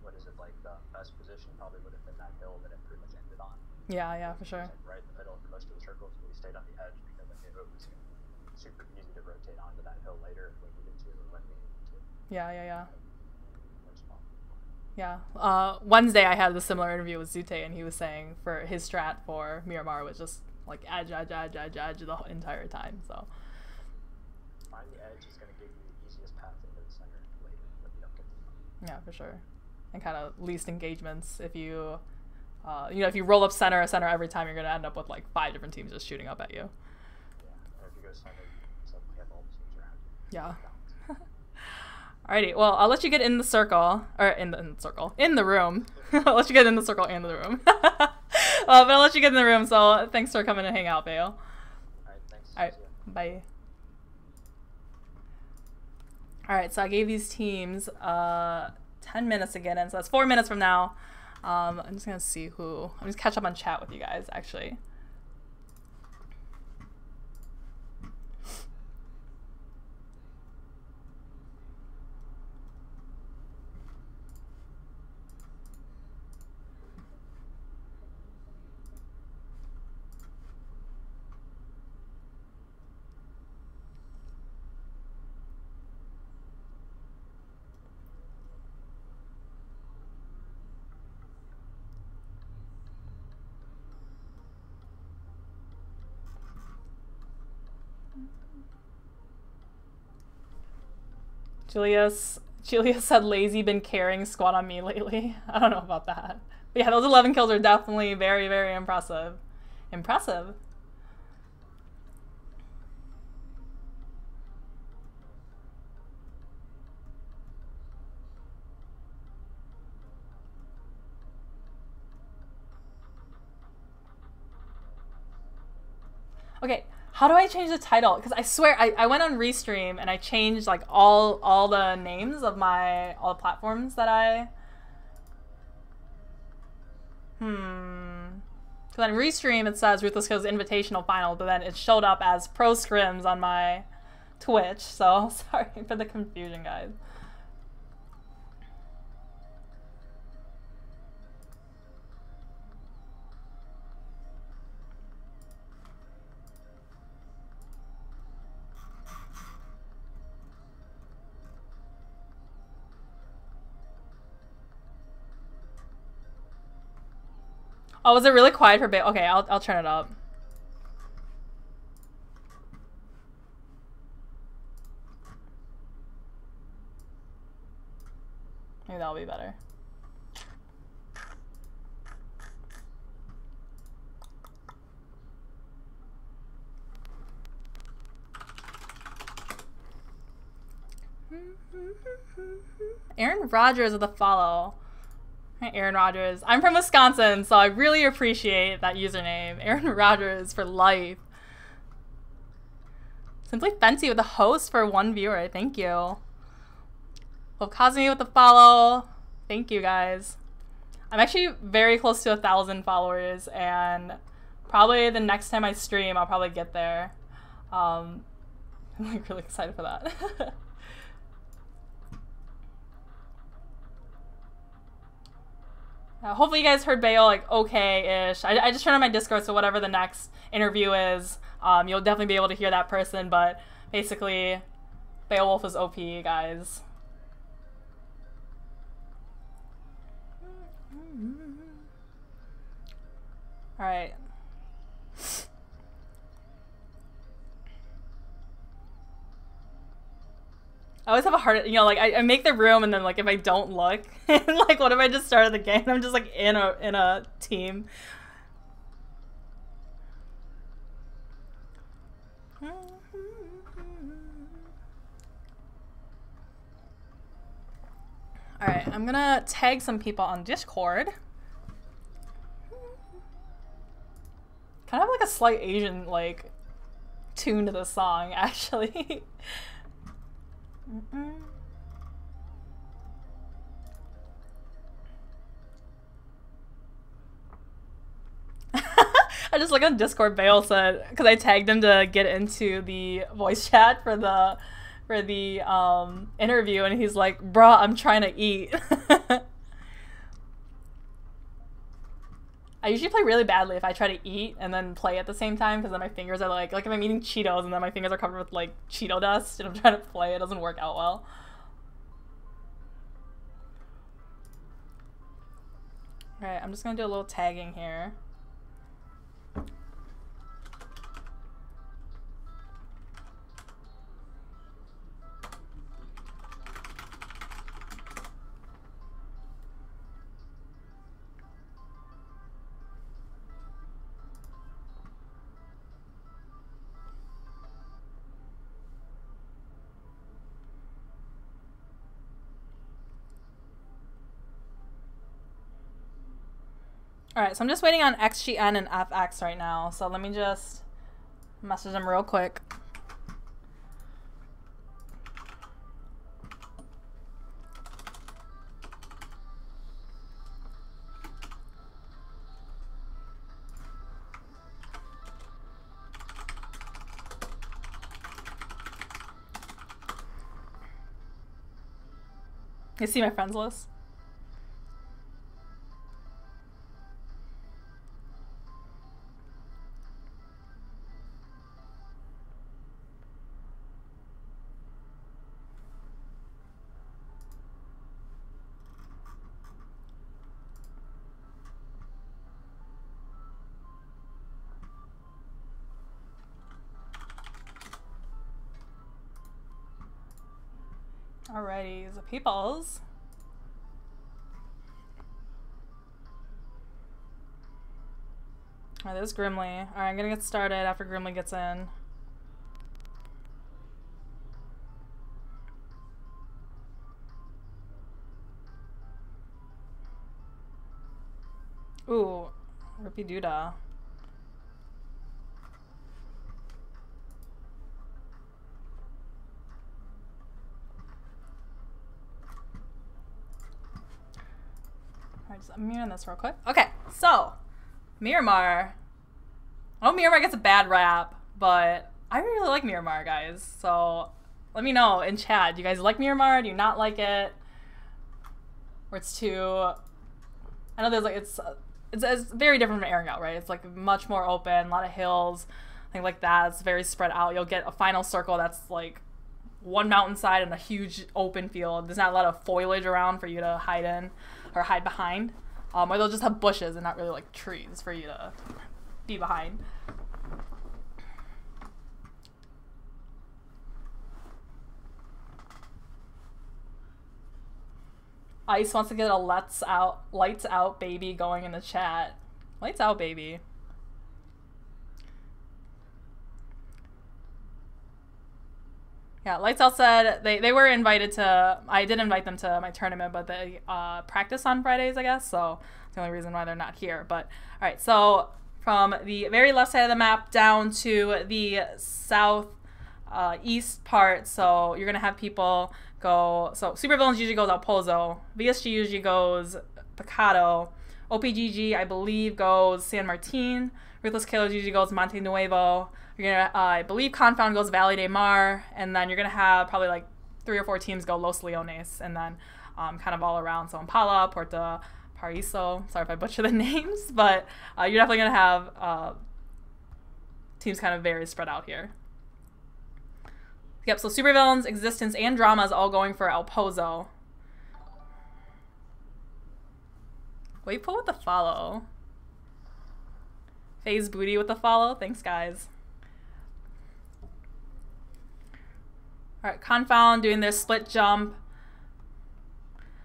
what is it, like the best position probably would have been that hill that it pretty much ended on. Yeah, for sure. Like right in the middle for most of the circles, but we stayed on the edge because I knew it was super easy to rotate onto that hill later if we needed to or when we needed to. Yeah. Wednesday I had a similar interview with Zute, and he was saying for his strat for Miramar was just like edge the entire time. So find the edge is going to give you the easiest path into the center later, but you don't get the yeah, for sure. And kind of least engagements. If you if you roll up center every time, you're going to end up with like 5 different teams just shooting up at you. Yeah, or if you go center, you suddenly have all the teams around you. Yeah. Alrighty, well, I'll let you get in the circle, or in the room. I'll let you get in the circle and the room. But I'll let you get in the room, so thanks for coming to hang out, Vale. Alright, thanks. Alright, bye. Alright, so I gave these teams 10 minutes to get in, so that's 4 minutes from now. I'm just going to see I'm just catch up on chat with you guys, actually. Julius said lazy been carrying squad on me lately. I don't know about that. But yeah, those 11 kills are definitely very, very impressive. Impressive. Okay, how do I change the title? Because I swear I went on Restream and I changed like all the names of all the platforms that I Because on Restream it says Ruthless Kills Invitational Final, but then it showed up as Pro Scrims on my Twitch, so sorry for the confusion, guys. Oh, was it really quiet for a bit? Okay, I'll turn it up. Maybe that'll be better. Aaron Rodgers with a follow. Hi, Aaron Rodgers. I'm from Wisconsin, so I really appreciate that username. Aaron Rodgers for life. Simply Fancy with a host for 1 viewer. Thank you. Well, Cosme with the follow. Thank you, guys. I'm actually very close to 1,000 followers, and probably the next time I stream, I'll probably get there. I'm like really excited for that. Hopefully you guys heard Bale like okay-ish. I just turned on my Discord, so whatever the next interview is, you'll definitely be able to hear that person, but basically Beowulf is OP, guys. Alright. I always have a hard, you know, like I make the room and then like if I don't look, like what if I just started the game? I'm just like in a team. All right, I'm gonna tag some people on Discord. Kind of like a slight Asian like tune to the song, actually. I just look on Discord. Bale said because I tagged him to get into the voice chat for the interview, and he's like, "Bruh, I'm trying to eat." I usually play really badly if I try to eat and then play at the same time, because then my fingers are like if I'm eating Cheetos and then my fingers are covered with like Cheeto dust and I'm trying to play, it doesn't work out well. Alright, I'm just gonna do a little tagging here. Alright, so I'm just waiting on XGN and FX right now, so let me just message them real quick. You see my friends list? Alrighty, the peoples. Alright, there's Grimly. Alright, I'm gonna get started after Grimly gets in. Ooh, Rippy Doodah. I'm mirroring this real quick. Okay, so Miramar. Oh, Miramar gets a bad rap, but I really like Miramar, guys. So let me know in chat. Do you guys like Miramar? Do you not like it? Or it's too... I know there's like it's very different from airing out, right? It's like much more open, a lot of hills, things like that. It's very spread out. You'll get a final circle that's like one mountainside and a huge open field. There's not a lot of foliage around for you to hide in or hide behind. Or they'll just have bushes and not really like trees for you to be behind. Ice wants to get a lights out baby going in the chat. Lights out baby. Yeah, Lights Out said they were invited to, I did invite them to my tournament, but they practice on Fridays, I guess, so that's the only reason why they're not here. But, all right, so from the very left side of the map down to the south east part, so you're going to have people go, so Supervillains usually goes Alpozo, VSG usually goes Picado, OPGG, I believe, goes San Martin, Ruthless Killers usually goes Monte Nuevo, You're gonna, I believe Confound goes Valle de Mar, and then you're gonna have probably like 3 or 4 teams go Los Leones, and then kind of all around. So Impala, Puerto Paraiso. Sorry if I butcher the names, but you're definitely gonna have teams kind of very spread out here. Yep. So Supervillains, Existence, and Drama is all going for El Pozo. Wait, put with the follow. FaZe Booty with the follow. Thanks, guys. Alright, Confound doing their split jump.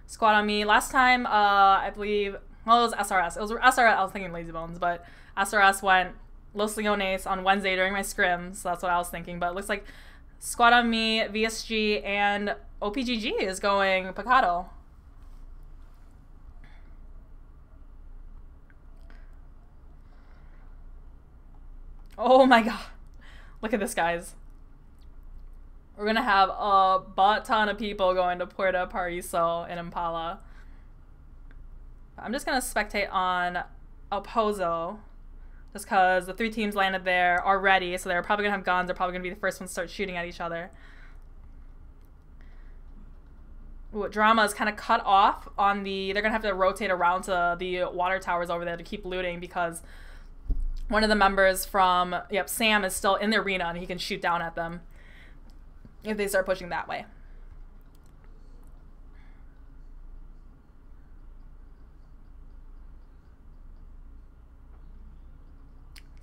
Squad on Me. Last time, I believe, well, it was SRS. It was SRS, I was thinking Lazy Bones, but SRS went Los Leones on Wednesday during my scrims, so that's what I was thinking. But it looks like Squad on Me, VSG, and OPGG is going Picado. Oh my god. Look at this, guys. We're gonna have a butt ton of people going to Puerto Paraiso and Impala. I'm just gonna spectate on El Pozo, just because the 3 teams landed there already, so they're probably gonna have guns. They're probably gonna be the first ones to start shooting at each other. Ooh, Drama is kind of cut off on the... They're gonna have to rotate around to the water towers over there to keep looting, because one of the members from, yep, Sam is still in the arena and he can shoot down at them if they start pushing that way.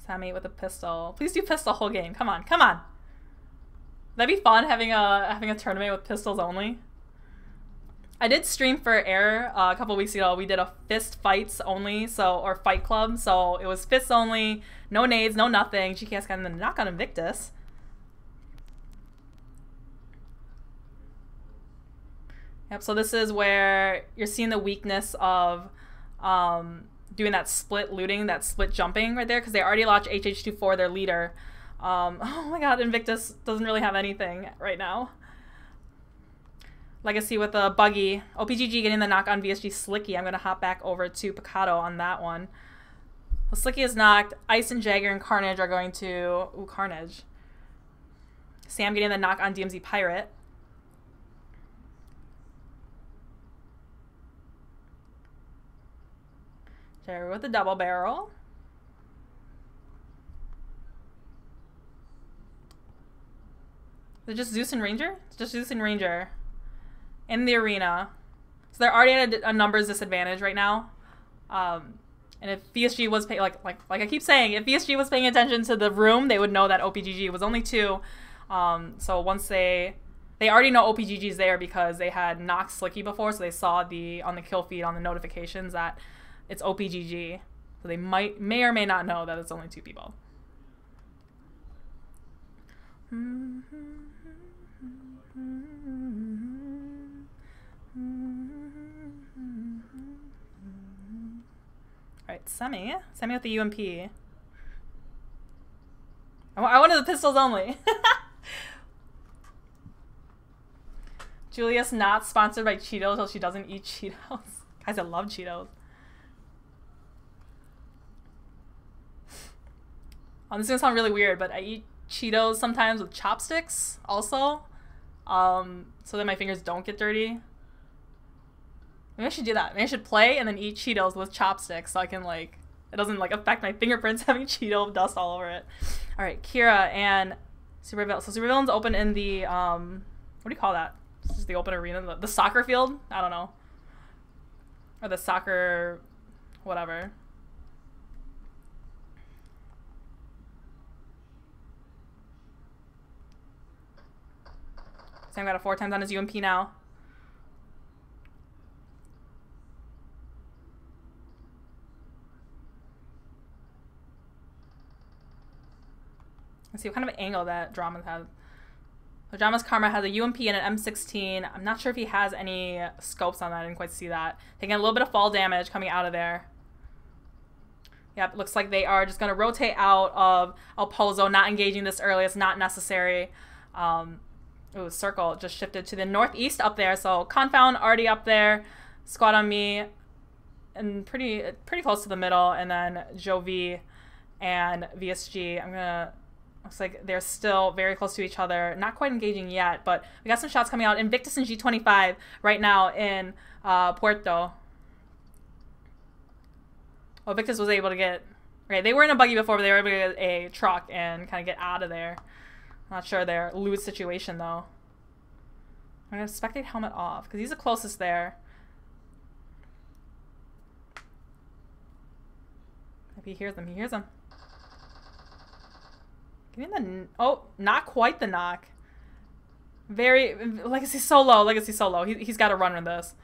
Sammy with a pistol. Please do pistol whole game. Come on, come on. That'd be fun having a tournament with pistols only. I did stream for Air a couple weeks ago. We did a fist fights only, or fight club. So it was fists only, no nades, no nothing. GKS got in the knock on Invictus. Yep. So this is where you're seeing the weakness of doing that split looting, that split jumping right there, because they already launched HH24, their leader. Oh my God, Invictus doesn't really have anything right now. Legacy with a buggy. OPGG getting the knock on VSG Slicky. I'm going to hop back over to Picado on that one. Well, Slicky is knocked. Ice and Jagger and Carnage are going to... Ooh, Carnage. Sam getting the knock on DMZ Pirate. Jerry with the double barrel. Is it just Zeus and Ranger? It's just Zeus and Ranger in the arena. So they're already at a numbers disadvantage right now. And if VSG was paying, like I keep saying, if VSG was paying attention to the room, they would know that OPGG was only 2. So once they already know OPGG is there because they had knocked Slicky before, so they saw on the kill feed on the notifications that it's OPGG. So they may or may not know that it's only 2 people. Alright, Semi with the UMP. I wanted the pistols only. Julius not sponsored by Cheetos, so she doesn't eat Cheetos. Guys, I love Cheetos. This is gonna sound really weird, but I eat Cheetos sometimes with chopsticks also, so that my fingers don't get dirty. Maybe I should do that. Maybe I should play and then eat Cheetos with chopsticks so I can, like, it doesn't, like, affect my fingerprints having Cheeto dust all over it. Alright, Kira and Supervillain. So Supervillain's open in the, what do you call that? It's just the open arena? The soccer field? I don't know. Or the soccer, whatever. Sam got a 4 times on his UMP now. Let's see what kind of angle that Drama has. So Drama's Karma has a UMP and an M16. I'm not sure if he has any scopes on that. I didn't quite see that. Taking a little bit of fall damage coming out of there. Yep, looks like they are just going to rotate out of El Pozo, not engaging this early. It's not necessary. Ooh, Circle just shifted to the northeast up there. So Confound already up there. Squad on Me and pretty close to the middle. And then Jovi and VSG. I'm going to Looks like they're still very close to each other. Not quite engaging yet, but we got some shots coming out. Invictus and G25 right now in Puerto. Oh, Invictus was able to get... Okay, they were in a buggy before, but they were able to get a truck and kind of get out of there. Not sure their loot situation, though. I'm going to spectate helmet off, because he's the closest there. If he hears them, he hears them. Getting the... Oh, not quite the knock. Very... Legacy so low. Legacy so low. He's got to run with this.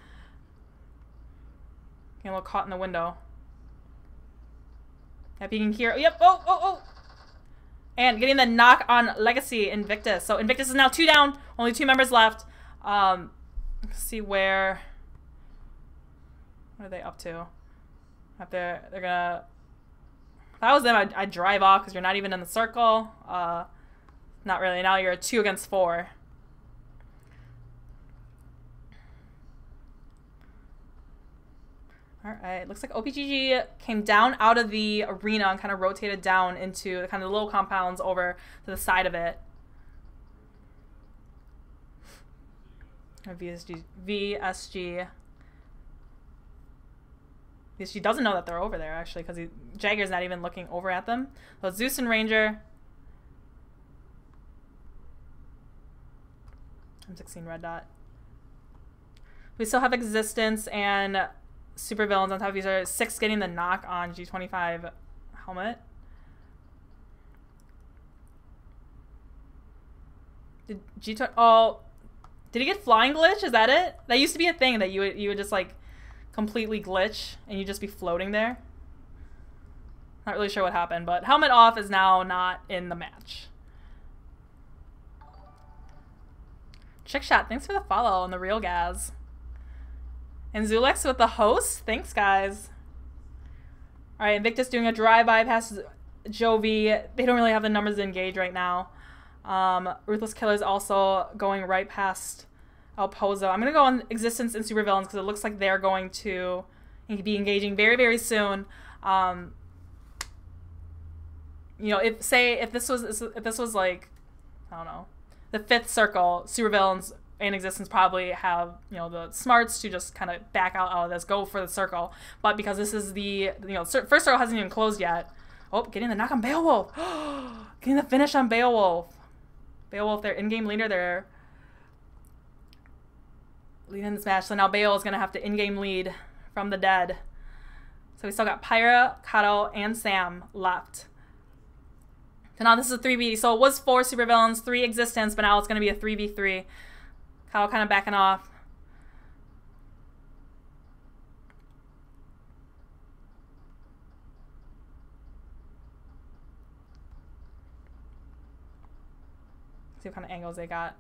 Getting a little caught in the window. If he can hear... Yep. Oh, oh, oh. And getting the knock on Legacy Invictus. So Invictus is now 2 down. Only 2 members left. Let's see where... What are they up to? Up there, they're gonna... If I was them, I'd drive off because you're not even in the circle. Not really. Now you're 2 against 4. Alright, looks like OPGG came down out of the arena and kind of rotated down into the kind of little compounds over to the side of it. VSG doesn't know that they're over there, actually, because Jagger's not even looking over at them. So Zeus and Ranger. M16 red dot. We still have Existence and Supervillains on top of each other. 6 getting the knock on G25 helmet. Did did he get flying glitch? Is that it? That used to be a thing that you would just like completely glitch and you just be floating there. Not really sure what happened, but helmet off is now not in the match. Chick Shot, thanks for the follow on the real Gaz. And Zulex with the host. Thanks, guys. All right, Invictus doing a drive-by past Jovi. They don't really have the numbers to engage right now. Ruthless Killer's also going right past El Pozo. I'm going to go on Existence and Supervillains because it looks like they're going to be engaging very, very soon. You know, if this was like, I don't know, the 5th circle, Supervillains and Existence probably have, you know, the smarts to just kind of back out of this, go for the circle. But because this is the, you know, first circle hasn't even closed yet. Oh, getting the knock on Beowulf. Getting the finish on Beowulf. Beowulf, their in-game leader, they're leading this match. So now Beowulf is going to have to in-game lead from the dead. So we still got Pyra, Kato, and Sam left. So now this is a 3v. So it was 4 Supervillains, 3 Existence, but now it's going to be a 3v3. Kato kind of backing off. See what kind of angles they got.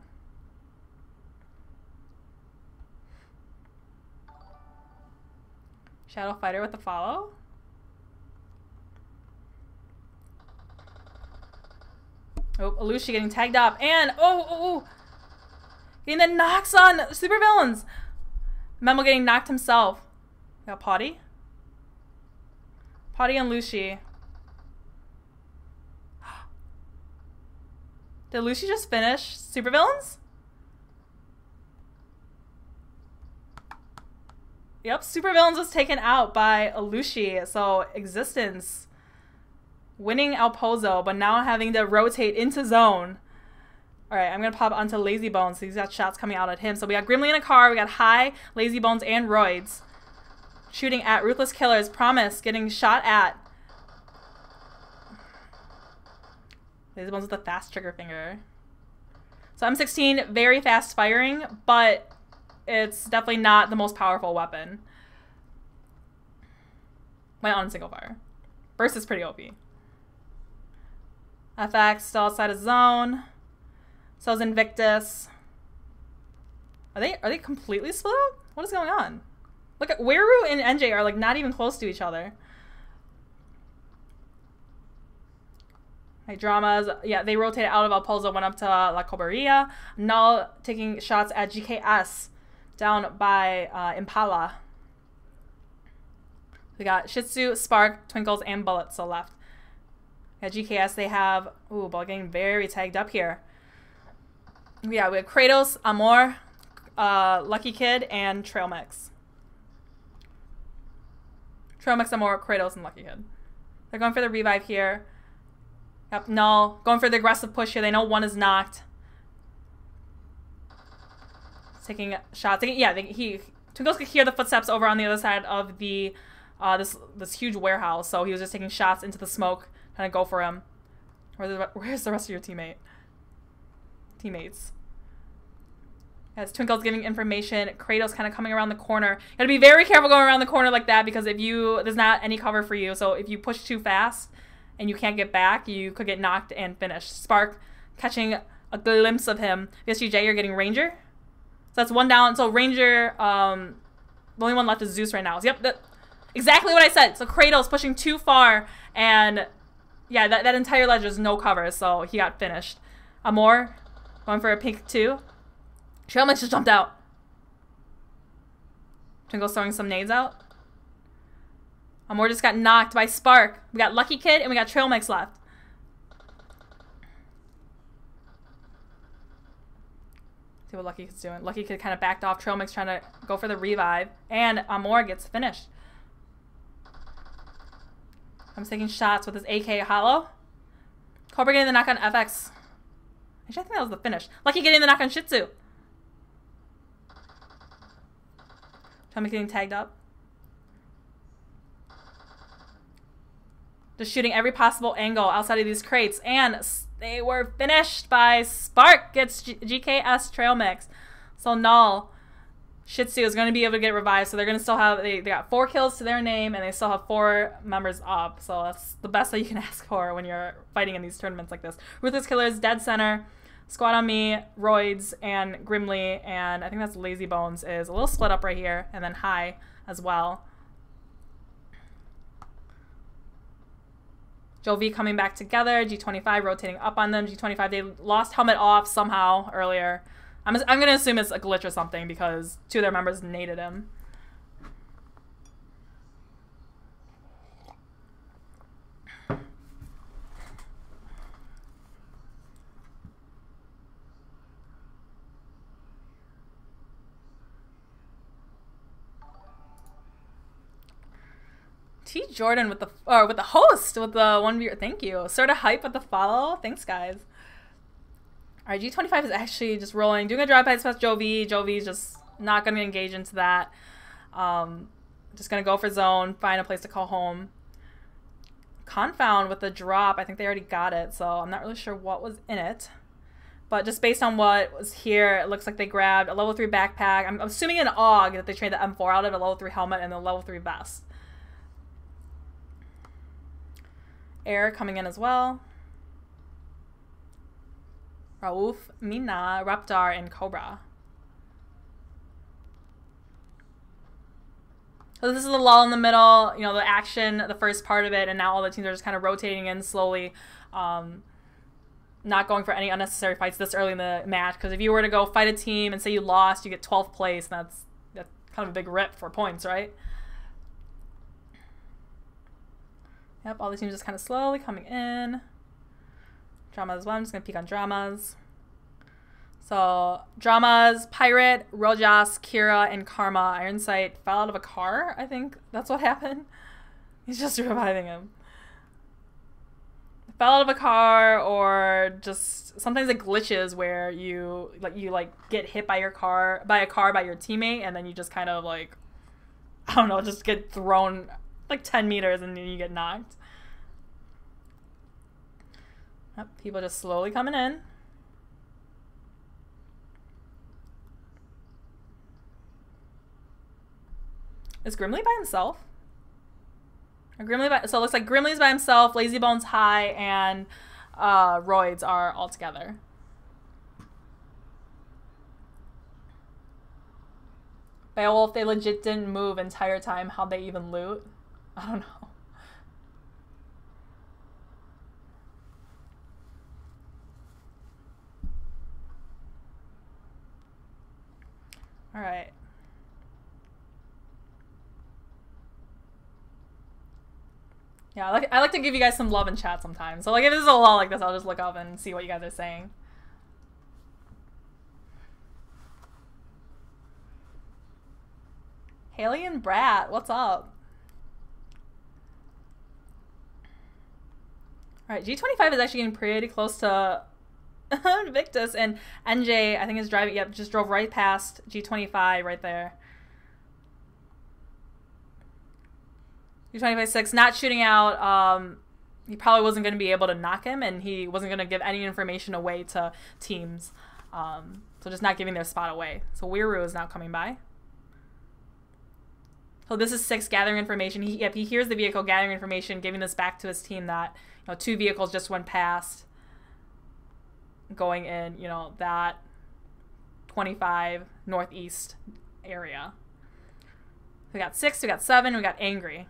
Shadow Fighter with the follow. Oh, Alushi getting tagged up. And, oh. Getting the knocks on Supervillains. Memo getting knocked himself. Got Potty. Potty and Lucy. Did Lucy just finish Supervillains? Yep, Supervillains was taken out by Alushi. So Existence winning El Pozo, but now having to rotate into zone. All right, I'm going to pop onto Lazy Bones. So he's got shots coming out at him. So we got Grimly in a car. We got High, Lazy Bones, and Roids shooting at Ruthless Killers. Promise getting shot at. Lazy Bones with a fast trigger finger. So M16, very fast firing, but it's definitely not the most powerful weapon. Went on single fire. Burst is pretty OP. FX still outside of zone. So is Invictus. Are they completely split up? What is going on? Look at Weru and NJ are like not even close to each other. Right, dramas. Yeah, they rotated out of El Pozo, went up to La Coberia. Null taking shots at GKS down by Impala. We got Shih Tzu, Spark, Twinkles, and Bullets still left. At GKS, they have... Ooh, ball getting very tagged up here. Yeah, we have Kratos, Amor, Lucky Kid, and Trail Mix. Trail Mix, Amor, Kratos, and Lucky Kid. They're going for the revive here. Yep, Null. Going for the aggressive push here. They know one is knocked. Taking shots. Twinkles could hear the footsteps over on the other side of the this huge warehouse, so he was just taking shots into the smoke, trying to go for him. Where's the rest of your teammates? As Twinkle's giving information, Kratos kind of coming around the corner. You gotta be very careful going around the corner like that, because there's not any cover for you. So if you push too fast and you can't get back, you could get knocked and finished. Spark catching a glimpse of him. VSGJ, you're getting Ranger. So that's one down. So Ranger, the only one left is Zeus right now. So yep, exactly what I said. So Kratos pushing too far, and yeah, that entire ledge is no cover, so he got finished. Amor going for a pink 2. Trail Mix just jumped out. Twinkle's throwing some nades out. Amor just got knocked by Spark. We got Lucky Kid and we got Trail Mix left. See what Lucky Kid's doing. Lucky Kid kind of backed off. Trail Mix trying to go for the revive. And Amor gets finished. I'm taking shots with his AK Hollow. Cobra getting the knock on FX. Actually, I think that was the finish. Lucky getting the knock on Shih Tzu. Trail Mix getting tagged up. Just shooting every possible angle outside of these crates. And they were finished by Spark. Gets GKS Trail Mix. So Null, Shih Tzu is going to be able to get revived. So they're going to still have, they got 4 kills to their name. And they still have 4 members up. So that's the best that you can ask for when you're fighting in these tournaments like this. Ruthless Killers, Dead Center, Squad on Me, Roids, and Grimly. And I think that's Lazy Bones is a little split up right here. And then High as well. Joe V coming back together. G25 rotating up on them. G25, they lost helmet off somehow earlier. I'm going to assume it's a glitch or something because 2 of their members naded him. T Jordan with the host with the 1 viewer. Thank you. Sort of hype with the follow. Thanks, guys. All right, G25 is actually just rolling, doing a drive-by past Joe V. Joe V is just not going to engage into that. Just going to go for zone, find a place to call home. Confound with the drop. I think they already got it, so I'm not really sure what was in it. But just based on what was here, it looks like they grabbed a level 3 backpack. I'm assuming an AUG that they traded the M4 out of, a level 3 helmet, and a level 3 vest. Air coming in as well. Rauf, Mina, Raptor, and Cobra. So this is the lull in the middle, you know, the action, the first part of it, and now all the teams are just kind of rotating in slowly, not going for any unnecessary fights this early in the match, because if you were to go fight a team and say you lost, you get 12th place, and that's kind of a big rip for points, right? Yep, all these teams just kind of slowly coming in. Drama as well. I'm just going to peek on Dramas. So, Dramas, Pirate, Rojas, Kira, and Karma. Iron Sight fell out of a car, I think that's what happened. He's just reviving him. Fell out of a car, or just sometimes it glitches where you get hit by a car by your teammate, and then you just kind of like, I don't know, just get thrown like 10 meters and then you get knocked. Yep, people just slowly coming in. Is Grimly by himself? So it looks like Grimly's by himself, Lazy Bones High, and Roids are all together. Beowulf, they legit didn't move entire time. How'd they even loot? I don't know. All right. Yeah, I like to give you guys some love in chat sometimes. So like if there's a lot like this, I'll just look up and see what you guys are saying. Haley and Brat, what's up? Alright, G25 is actually getting pretty close to Invictus, and NJ, I think, is driving, yep, just drove right past G25 right there. G25-6, not shooting out, he probably wasn't going to be able to knock him, and he wasn't going to give any information away to teams. So just not giving their spot away. So Weiru is now coming by. So this is 6 gathering information. He hears the vehicle gathering information, giving this back to his team that, you know, 2 vehicles just went past, going in, you know, that 25 northeast area. We got 6, we got 7, we got Angry.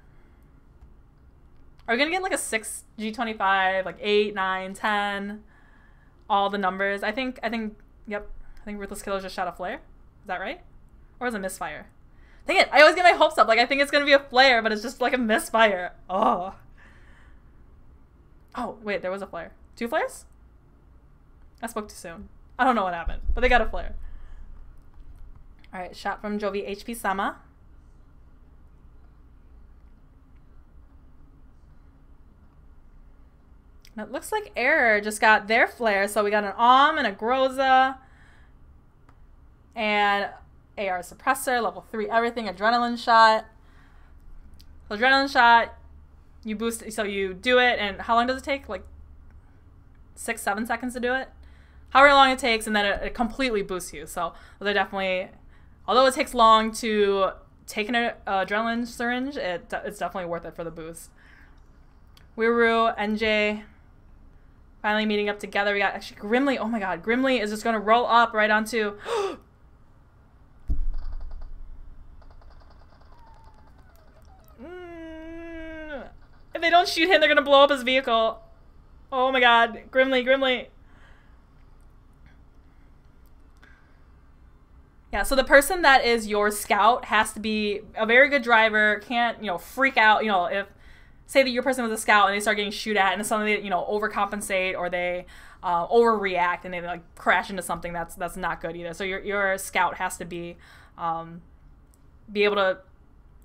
Are we gonna get like a 6 G25, like 8, 9, 10, all the numbers? I think, yep. I think Ruthless Killer just shot a flare. Is that right? Or is it a misfire? Dang it, I always get my hopes up. Like, I think it's gonna be a flare, but it's just like a misfire. Oh. Oh, wait, there was a flare. 2 flares? I spoke too soon. I don't know what happened, but they got a flare. Alright, shot from Jovi HP Sama. And it looks like Error just got their flare, so we got an Om and a Groza. And AR suppressor, level 3 everything, adrenaline shot. So adrenaline shot, you boost, so you do it, and how long does it take? Like 6, 7 seconds to do it? However long it takes, and then it completely boosts you. So they're definitely, although it takes long to take an adrenaline syringe, it's definitely worth it for the boost. Weiru, NJ, finally meeting up together. We got actually Grimly. Oh my god, Grimly is just going to roll up right onto... If they don't shoot him, they're going to blow up his vehicle. Oh my god, Grimly. Yeah, so the person that is your scout has to be a very good driver, can't, you know, freak out, you know, if, say that your person was a scout and they start getting shoot at and suddenly, you know, overcompensate or they overreact and they like crash into something, that's not good either. So your scout has to be able to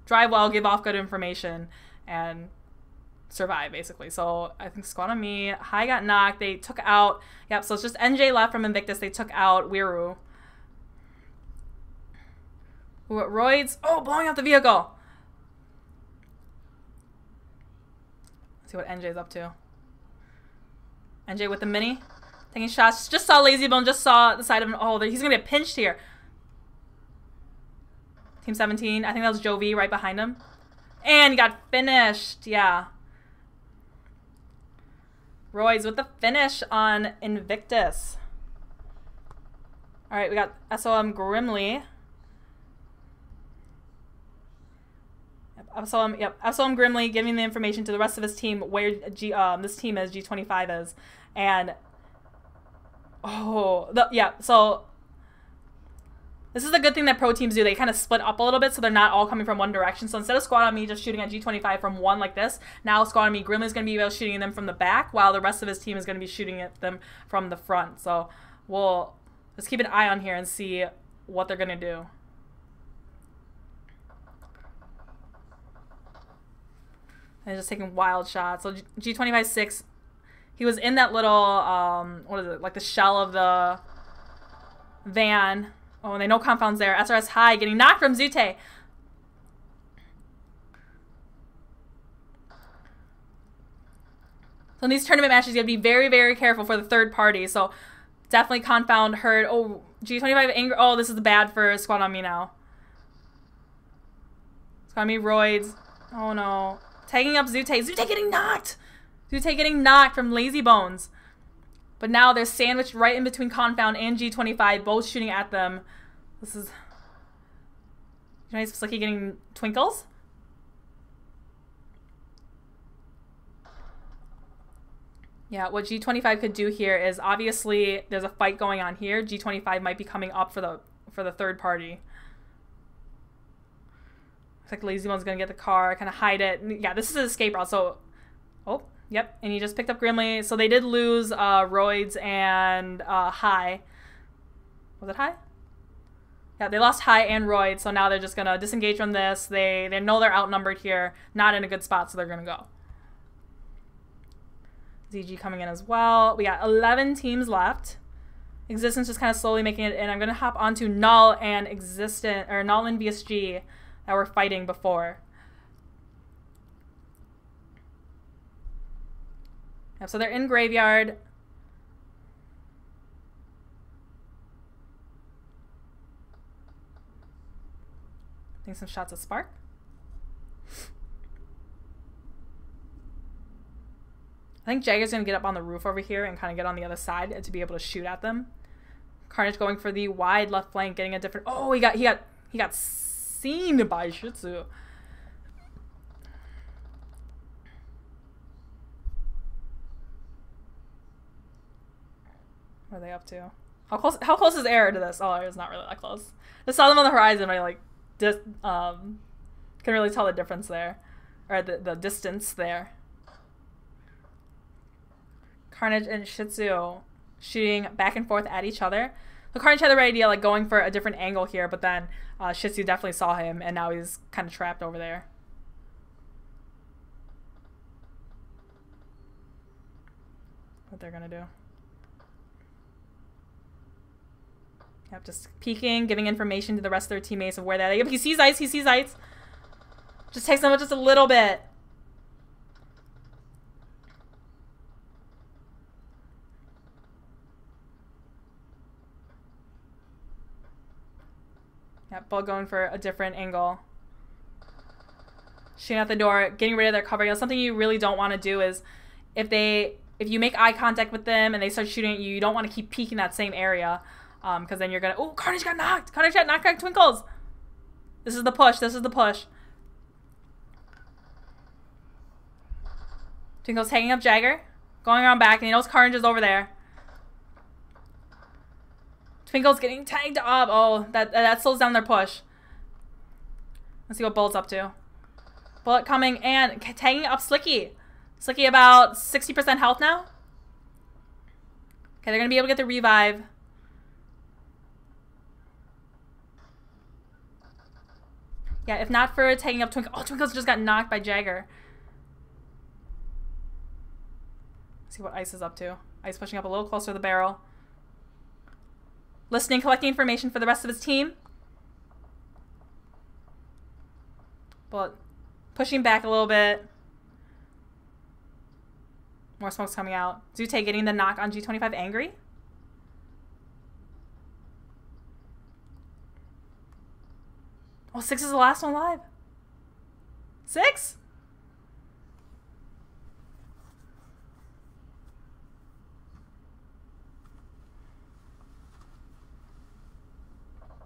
drive well, give off good information, and survive, basically. So I think squad on me. High got knocked. They took out, yep, so it's just NJ left from Invictus. They took out Weiru. Roids, oh, blowing up the vehicle. Let's see what NJ's up to. NJ with the mini, taking shots. Just saw Lazy Bone, just saw the side of him. Oh, he's gonna get pinched here. Team 17, I think that was Jovi right behind him. And he got finished, yeah. Roy's with the finish on Invictus. Alright, we got SOM Grimly. SOM Grimly giving the information to the rest of his team where this team is, G25 is. And, oh, so this is the good thing that pro teams do. They kind of split up a little bit so they're not all coming from one direction. So instead of squad on me just shooting at G25 from one like this, now squad on me, Grimly's going to be shooting them from the back while the rest of his team is going to be shooting at them from the front. So we'll just keep an eye on here and see what they're going to do. And just taking wild shots. So G25-6, he was in that little, what is it, like the shell of the van. Oh, and they know compounds there. SRS High getting knocked from Zute. So in these tournament matches, you have to be very, very careful for the third party. So definitely confound herd. Oh, G25 Anger. Oh, this is bad for squad on me now. Squad on me, Roids. Oh no. Tagging up Zute. Zute getting knocked. Zute getting knocked from Lazy Bones. But now they're sandwiched right in between Confound and G25, both shooting at them. This is... Slicky getting twinkles. Yeah, what G25 could do here is obviously there's a fight going on here. G25 might be coming up for the third party. Looks like Lazy One's gonna get the car, kind of hide it. Yeah, this is an escape route, so Oh, yep. And he just picked up Grimly. So they did lose Roids and High. Was it High? Yeah, they lost High and Roid. So now they're just going to disengage from this. They know they're outnumbered here. Not in a good spot, so they're going to go. ZG coming in as well. We got 11 teams left. Existence just kind of slowly making it in. I'm going to hop onto Null and Null and VSG that were fighting before. Yep, so they're in Graveyard. I think some shots of Spark. I think Jagger's going to get up on the roof over here and kind of get on the other side to be able to shoot at them. Carnage going for the wide left flank, getting a different... Oh, he got seen by Shih Tzu. What are they up to? How close is Air to this? Oh, it's not really that close. I saw them on the horizon, but I like can really tell the difference there, or the distance there. Carnage and Shih Tzu shooting back and forth at each other. So Carnage had the right idea, like going for a different angle here, but then Shih Tzu definitely saw him, and now he's kind of trapped over there. What they're gonna do? Yep, just peeking, giving information to the rest of their teammates of where they're at. Yep, he sees ice, he sees ice. Just takes them just a little bit. Yep, Bull going for a different angle. Shooting at the door, getting rid of their cover. You know, something you really don't want to do is if you make eye contact with them and they start shooting at you, you don't want to keep peeking that same area. Because then you're gonna... Oh, Carnage got knocked! Carnage got knocked by Twinkles! This is the push. This is the push. Twinkle's hanging up Jagger. Going around back, and he knows Carnage is over there. Twinkle's getting tagged up. Oh, that slows down their push. Let's see what Bullet's up to. Bullet coming and tagging up Slicky. Slicky about 60% health now. Okay, they're gonna be able to get the revive. Yeah, if not for taking up Twinkle. Oh, Twinkle's just got knocked by Jagger. Let's see what Ice is up to. Ice pushing up a little closer to the barrel. Listening, collecting information for the rest of his team. But pushing back a little bit. More smoke's coming out. Zute getting the knock on G25 Angry. Oh, 6 is the last one alive. 6?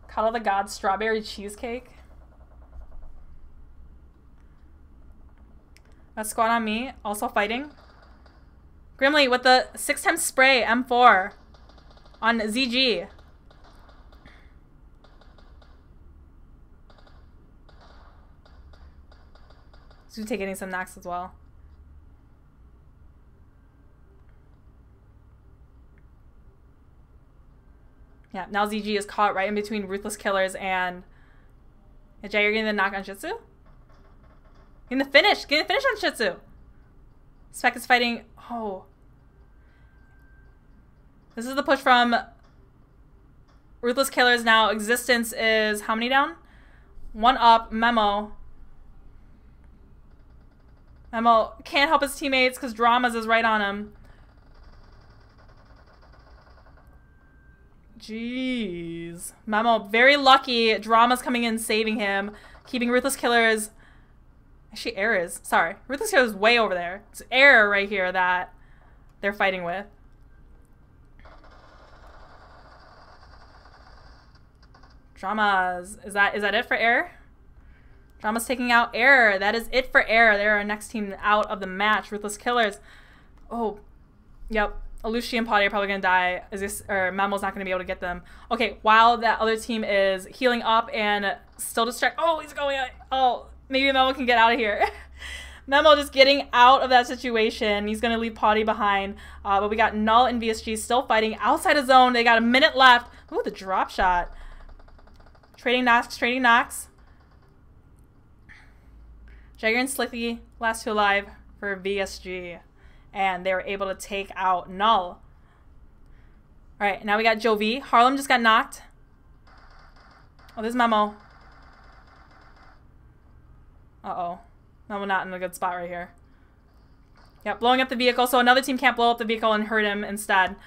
Cuddle the God strawberry cheesecake. That squad on me, also fighting. Grimly with the 6x spray M4 on ZG. Zute getting some knocks as well. Yeah, now ZG is caught right in between Ruthless Killers and Jagger getting the knock on Shih Tzu. Getting the finish on Shih Tzu. Spec is fighting. Oh. This is the push from Ruthless Killers now. Existence is how many down? 1 up. Memo. Memo can't help his teammates because Dramas is right on him. Jeez. Memo, very lucky. Drama's coming in, saving him. Keeping Ruthless Killers... Actually, Air is. Sorry. Ruthless Killers is way over there. It's Air right here that they're fighting with. Dramas. Is that it for Air? Drama's taking out Air. That is it for Air. They're our next team out of the match. Ruthless Killers. Oh, yep. Alushi and Potty are probably going to die. Memo's not going to be able to get them. Okay, while that other team is healing up and still distracted. Oh, he's going out. Oh, maybe Memo can get out of here. Memo just getting out of that situation. He's going to leave Potty behind. But we got Null and VSG still fighting outside of zone. They got a minute left. Ooh, the drop shot. Trading knocks, trading knocks. Jagger and Slicky, last two alive for VSG. And they were able to take out Null. Alright, now we got Joe V. Harlem just got knocked. Oh, there's Memo. Uh-oh. Memo not in a good spot right here. Yep, blowing up the vehicle, so another team can't blow up the vehicle and hurt him instead.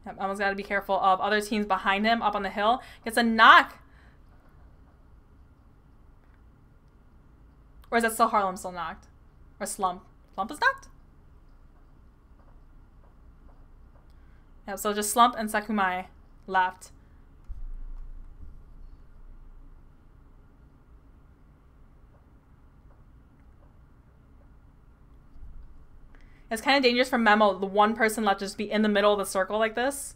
Yep, Memo's got to be careful of other teams behind him up on the hill. Gets a knock. Or is that still Harlem still knocked? Or Slump? Slump is knocked? Yep, so just Slump and Sakumai left. It's kind of dangerous for Memo, the one person left, just be in the middle of the circle like this.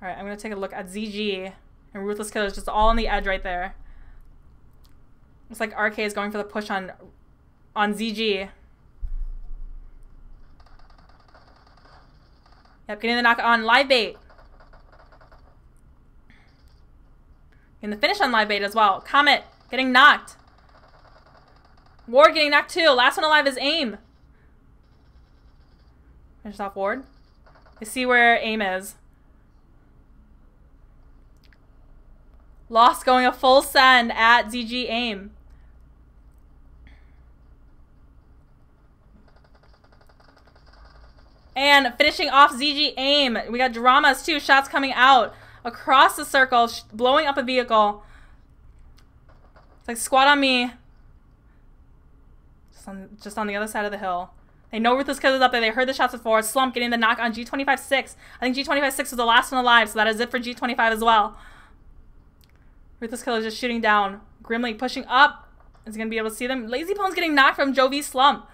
Alright, I'm going to take a look at ZG and Ruthless Killers, just all on the edge right there. Looks like RK is going for the push on ZG. Yep, getting the knock on Live Bait. Getting the finish on Live Bait as well. Comet getting knocked. Ward getting knocked too. Last one alive is Aim. Finish off Ward. I see where Aim is. Lost going a full send at ZG Aim. And finishing off ZG Aim. We got Dramas too. Shots coming out across the circle, blowing up a vehicle. It's like squad on me. Just on the other side of the hill. They know Ruthless Killers up there. They heard the shots before. Slump getting the knock on G25-6. I think G25-6 was the last one alive, so that is it for G25 as well. Ruthless Killers just shooting down. Grimly pushing up. Is he going to be able to see them? Lazy Bones getting knocked from Joe V Slump.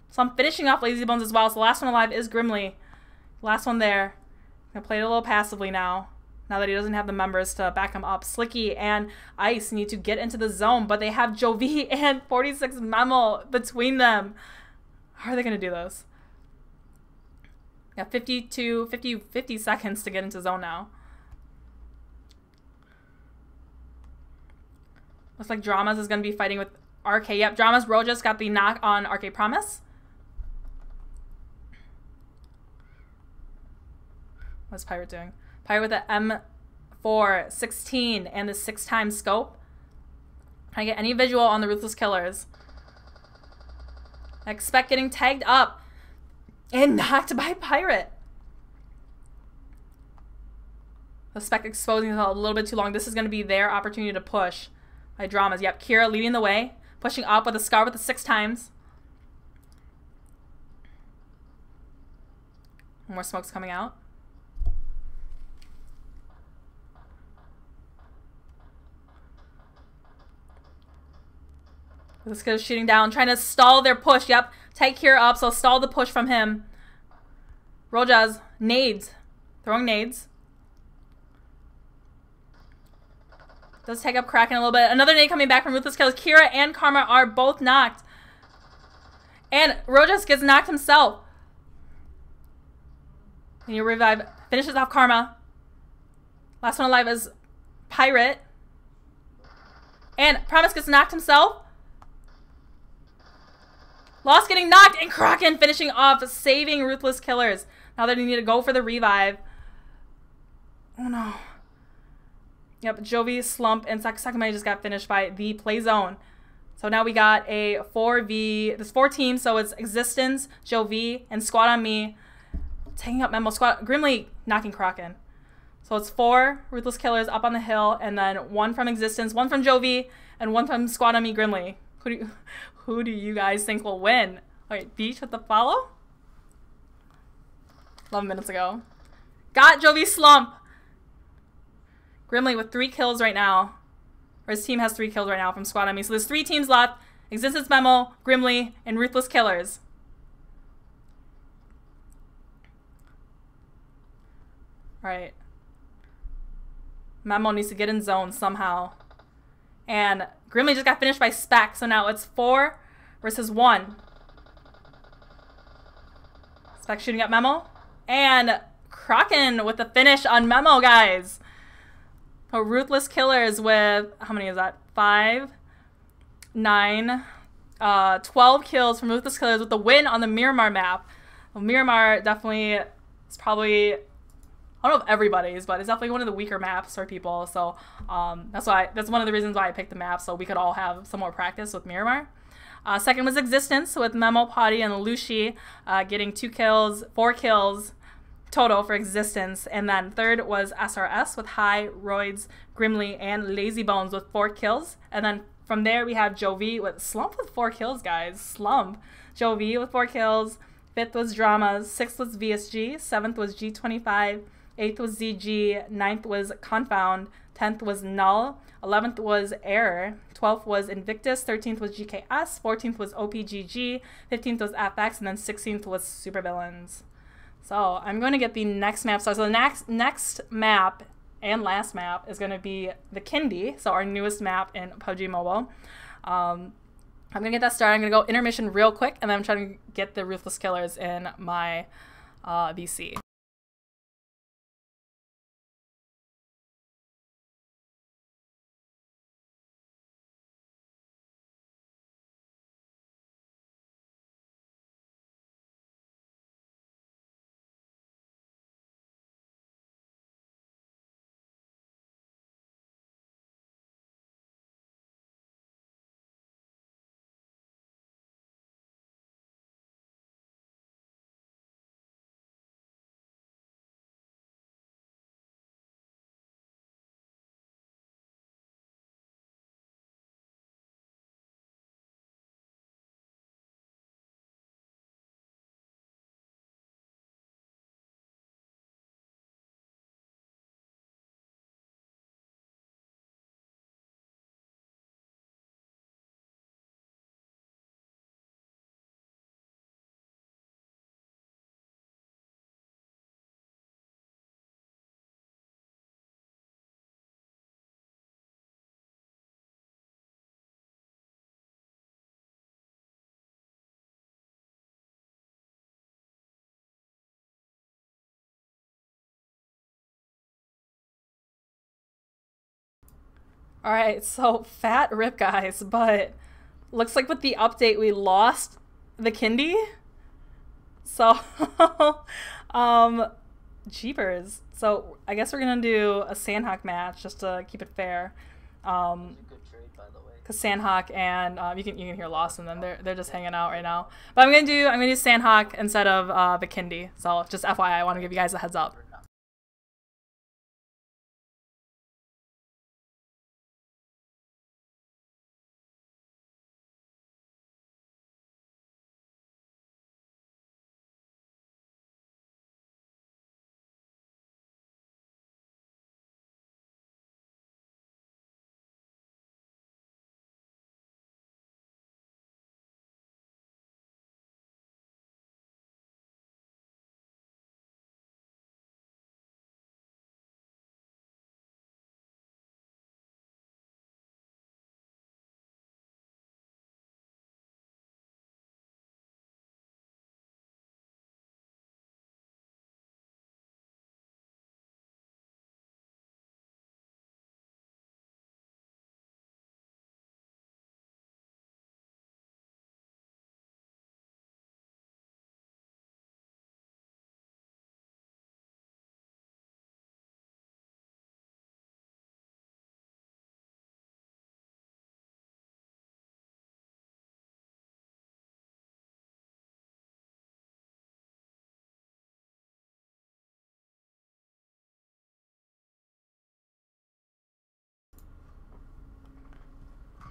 Slump finishing off Lazy Bones as well. So the last one alive is Grimly. Last one there. Going to play it a little passively now. Now that he doesn't have the members to back him up. Slicky and Ice need to get into the zone, but they have Joe V and 46 Memo between them. How are they going to do this? Got 50 seconds to get into zone now. Looks like Dramas is going to be fighting with RK. Yep, Dramas Rojas got the knock on RK Promise. What's Pirate doing? Pirate with the M416 and the 6x scope. Can I get any visual on the Ruthless Killers? I expect getting tagged up and knocked by Pirate. The spec exposing a little bit too long. This is going to be their opportunity to push. By Dramas. Yep, Kira leading the way. Pushing up with a Scar with the 6x. More smoke's coming out. This guy's shooting down, trying to stall their push. Yep, take Kira up, so stall the push from him. Rojas, nades. Throwing nades. Does take up Kraken a little bit. Another nade coming back from Ruthless Killers. Kira and Karma are both knocked. And Rojas gets knocked himself. And you revive. Finishes off Karma. Last one alive is Pirate. And Promise gets knocked himself. Lost getting knocked. And Kraken finishing off, saving Ruthless Killers. Now they need to go for the revive. Oh no. Yep, Jovi, Slump, and Sakumai just got finished by the play zone. So now we got a 4v, there's 4 teams, so it's Existence, Jovi, and Squad on Me. Taking up Memo, Squad, Grimly knocking Kraken. So it's 4 Ruthless Killers up on the hill, and then 1 from Existence, 1 from Jovi, and 1 from Squad on Me, Grimly. Who do you guys think will win? Alright, Beach with the follow? 11 minutes ago. Got Jovi Slump. Grimly with 3 kills right now. Or his team has 3 kills right now from Squad on Me. So there's 3 teams left. Existence Memo, Grimly, and Ruthless Killers. Alright. Memo needs to get in zone somehow. And Grimly just got finished by Spec, so now it's 4 versus 1. Spec shooting at Memo. And Kraken with the finish on Memo, guys. So Ruthless Killers with, how many is that? 5, 9, 12 kills from Ruthless Killers with the win on the Miramar map. Well, Miramar definitely is probably, I don't know if everybody's, but it's definitely one of the weaker maps for people. So that's one of the reasons why I picked the map, so we could all have some more practice with Miramar. Second was Existence with Memo, Potty, and Lushi getting 2 kills, 4 kills total for Existence. And then third was SRS with High, Roids, Grimly, and Lazy Bones with 4 kills. And then from there we have Jovi with Slump with 4 kills, guys. Slump. Jovi with 4 kills. 5th was Dramas. 6th was VSG. 7th was G25. 8th was ZG. 9th was Confound. 10th was Null. 11th was Error. 12th was Invictus. 13th was GKS. 14th was OPGG. 15th was FX. And then 16th was Supervillains. So I'm going to get the next map started. So the next map and last map is going to be the Kindy, so our newest map in PUBG Mobile. I'm going to get that started. I'm going to go intermission real quick, and then I'm trying to get the Ruthless Killers in my VC. Alright, so fat rip, guys, but looks like with the update we lost the Kindy. So, jeepers. So I guess we're gonna do a Sandhawk match just to keep it fair. Cause Sandhawk and you can hear Lost in them. They're just hanging out right now. But I'm gonna do Sandhawk instead of the Kindy. So just FYI, I want to give you guys a heads up.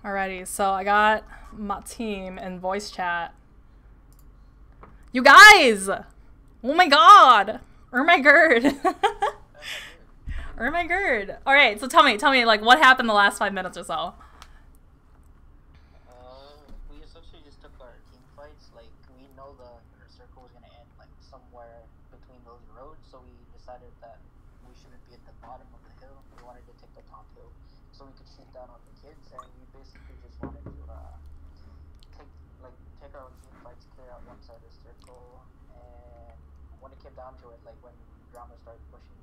Alrighty, so I got my team in voice chat. You guys! Oh my god! Oh my god! Oh my god! Alright, so tell me, like, what happened the last 5 minutes or so? We essentially just took our team fights. Like, we know the circle was gonna end, like, somewhere between those roads, so we decided that we shouldn't be at the bottom of the hill. We wanted to take the top hill so we could shoot down on the kids, and we basically just wanted to take our team fights, clear out one side of the circle, and when it came down to it, like when drama started pushing,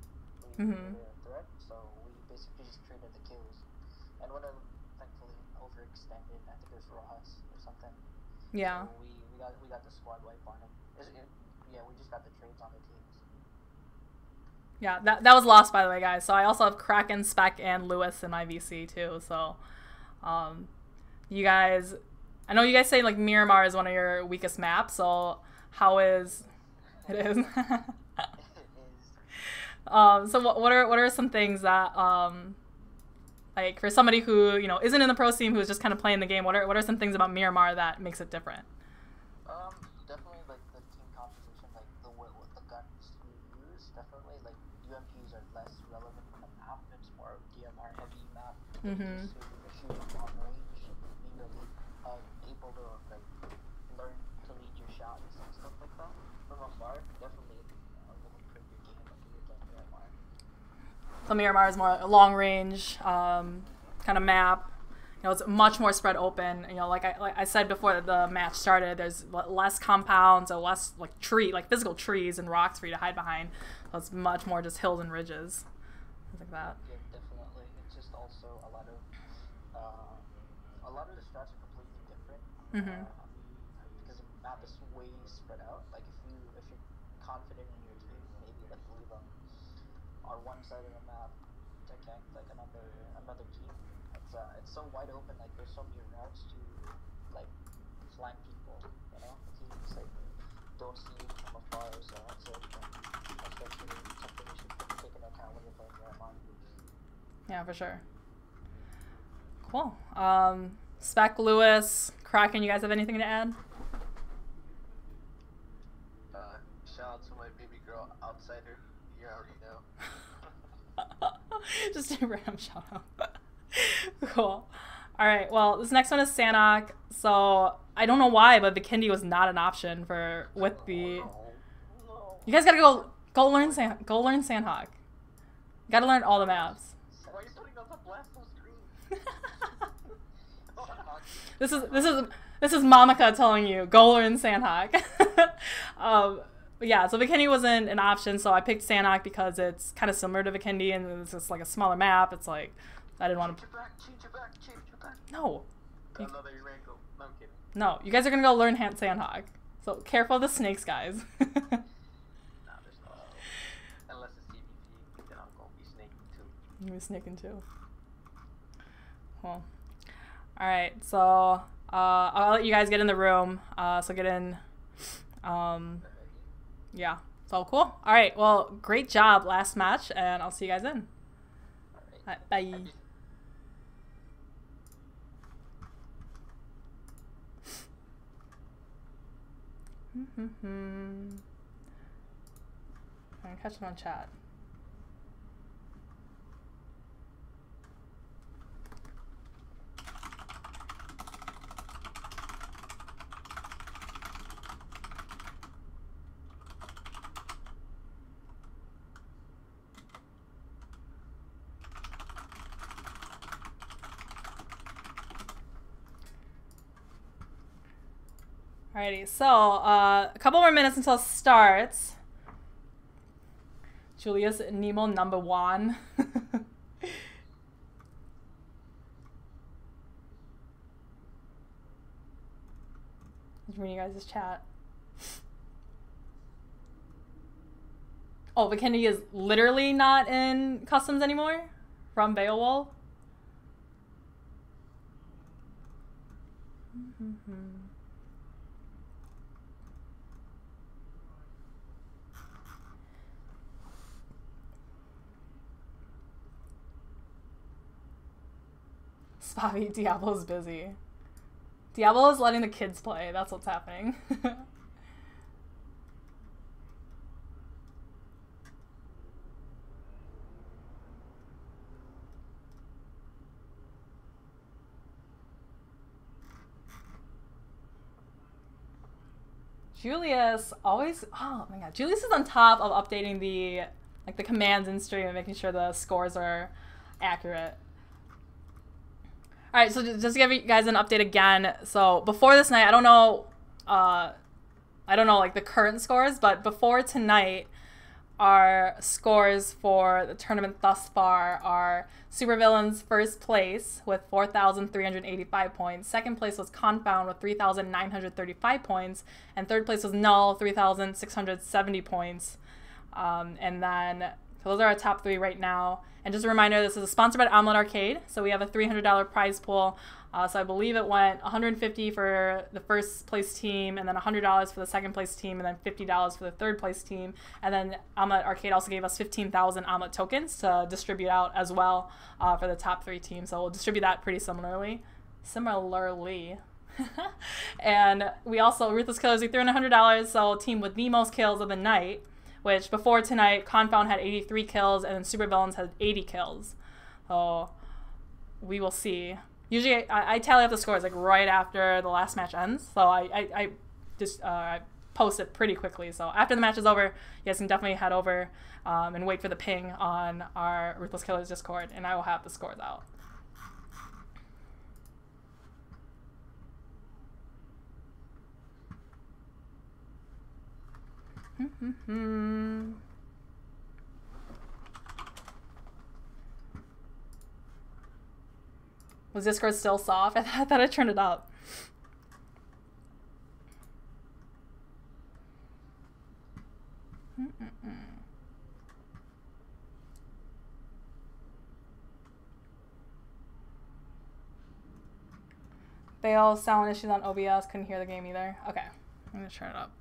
we were a threat, so we basically just traded the kills. And one of them thankfully overextended. I think it was Rojas or something. Yeah. So we got the squad wipe on him. Yeah, we just got the trades on the teams. Yeah, that was lost, by the way, guys. So I also have Kraken, Spec, and Lewis in my VC too. So, you guys, I know you guys say like Miramar is one of your weakest maps. So how is it? Is. It is. So what are some things that like for somebody who isn't in the pro team, who's just kind of playing the game? What are some things about Miramar that makes it different? Definitely like the team composition, like the guns we use. Definitely like UMPs are less relevant on the map. It's more DMR heavy map. Mm-hmm. So you're shooting long range, being really able to like learn to lead your shots and stuff like that. From afar, definitely will improve your game like you're playing Miramar. So Miramar is more a long range kind of map. It's much more spread open. Like I said before the match started, there's less compounds or less like physical trees and rocks for you to hide behind. So it's much more just hills and ridges, things like that. Yeah, definitely. It's just also a lot of the strats are completely different. Because the map is way spread out. Like if you're confident in your team, maybe like leave them on one side of the map to attack like another team. It's so wide open. Like there's so many routes to like flank people. Teams like don't see you from afar. So that's definitely something you should take into account when you're playing Miramar. Yeah, for sure. Cool. Spec, Lewis, Kraken, you guys have anything to add? Shout out to my baby girl, Outsider. You already know. Just a random shout out. Cool. All right. Well, this next one is Sanhok. So I don't know why, but Bikindi was not an option with the. No. You guys gotta go learn Sanhok. You gotta learn all the maps. Why are you starting on the blast on screen? This is Mamaka telling you go learn Sanhok. But yeah, so Bikini wasn't an option, so I picked Sanhok because it's kind of similar to Bikini and it's just like a smaller map. It's like I didn't want to. Change your back. No. Another Ranko. No, I'm kidding. No, you guys are gonna go learn Sanhok. So careful of the snakes, guys. Nah, there's no. Unless it's TVP, then I'm gonna be snaking too. You're gonna be snaking too. Cool. All right, so I'll let you guys get in the room. So get in. Yeah. So cool. All right. Well, great job last match, and I'll see you guys in. All right, bye. I'm gonna catch them on chat. Alrighty, so a couple more minutes until it starts. Julius Nemo number 1. Just reading you guys' chat. Oh, Bikini is literally not in customs anymore from Beowulf. Spobby, Diablo's busy. Diablo is letting the kids play. That's what's happening. Julius always, oh my god, Julius is on top of updating the like the commands in stream and making sure the scores are accurate. All right, so just to give you guys an update again. So before this night, I don't know like the current scores, but before tonight, our scores for the tournament thus far are Supervillains first place with 4,385 points. Second place was Confound with 3,935 points. And third place was Null, 3,670 points. And then, so those are our top three right now. And just a reminder, this is sponsored by OMLET Arcade. So we have a $300 prize pool. So I believe it went $150 for the first place team, and then $100 for the second place team, and then $50 for the third place team. And then OMLET Arcade also gave us 15,000 OMLET tokens to distribute out as well for the top three teams. So we'll distribute that pretty similarly. And we also, Ruthless Killers, we threw in $100, so team with the most kills of the night, which before tonight, Confound had 83 kills, and then Supervillains had 80 kills. So we will see. Usually I tally up the scores like right after the last match ends, so I just post it pretty quickly. So after the match is over, you guys can definitely head over and wait for the ping on our Ruthless Killers Discord, and I will have the scores out. Was Discord still soft? I thought I turned it up. Fail, sound issues on OBS, couldn't hear the game either. Okay, I'm gonna turn it up.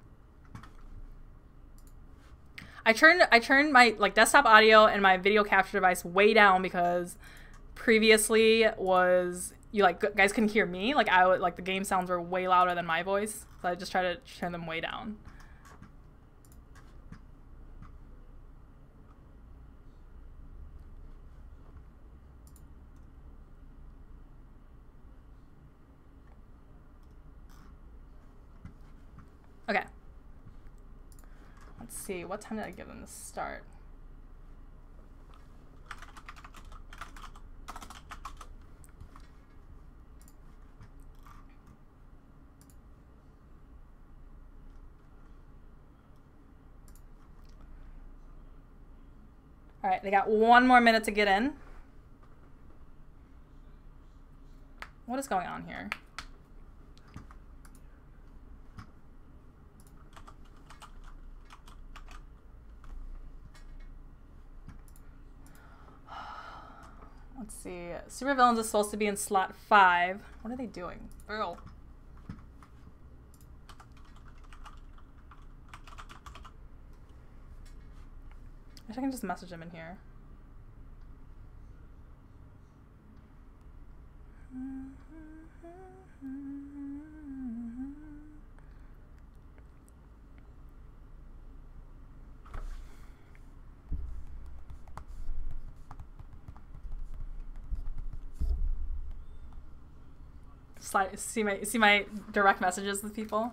I turned my desktop audio and my video capture device way down because previously was guys couldn't hear me. The game sounds were way louder than my voice, so I just try to turn them way down. Okay. Let's see, what time did I give them to start? All right, they got 1 more minute to get in. What is going on here? Let's see. Supervillains is supposed to be in slot 5. What are they doing? Girl. I wish I can just message him in here. See my direct messages with people.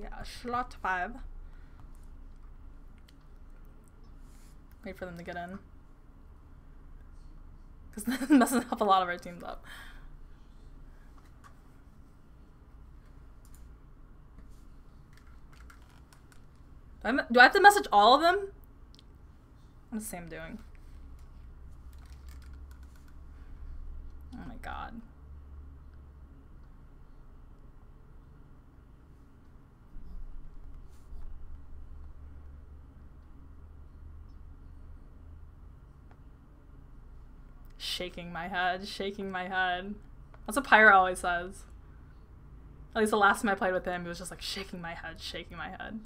Yeah, slot 5. Wait for them to get in. Because this messes up a lot of our teams up. Do I have to message all of them? What is Sam doing? Oh my god. Shaking my head, shaking my head. That's what Pyro always says. At least the last time I played with him, he was just like shaking my head, shaking my head.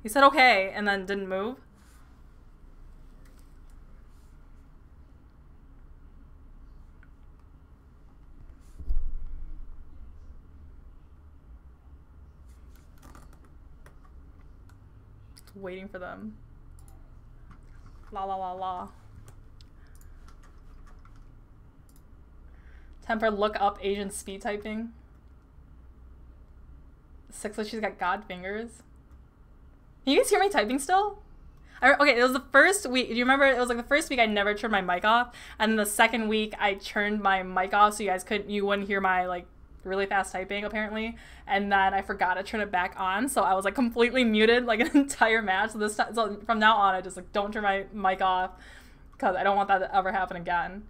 He said okay, and then didn't move. Just waiting for them. La la la la. Temper, look up Asian speed typing. Sixlet, she's got god fingers. Can you guys hear me typing still? Okay, it was the first week. Do you remember? It was like the first week I never turned my mic off, and then the second week I turned my mic off so you wouldn't hear my like really fast typing apparently, and then I forgot to turn it back on, so I was like completely muted like an entire match. So this time, so from now on, I just like don't turn my mic off because I don't want that to ever happen again.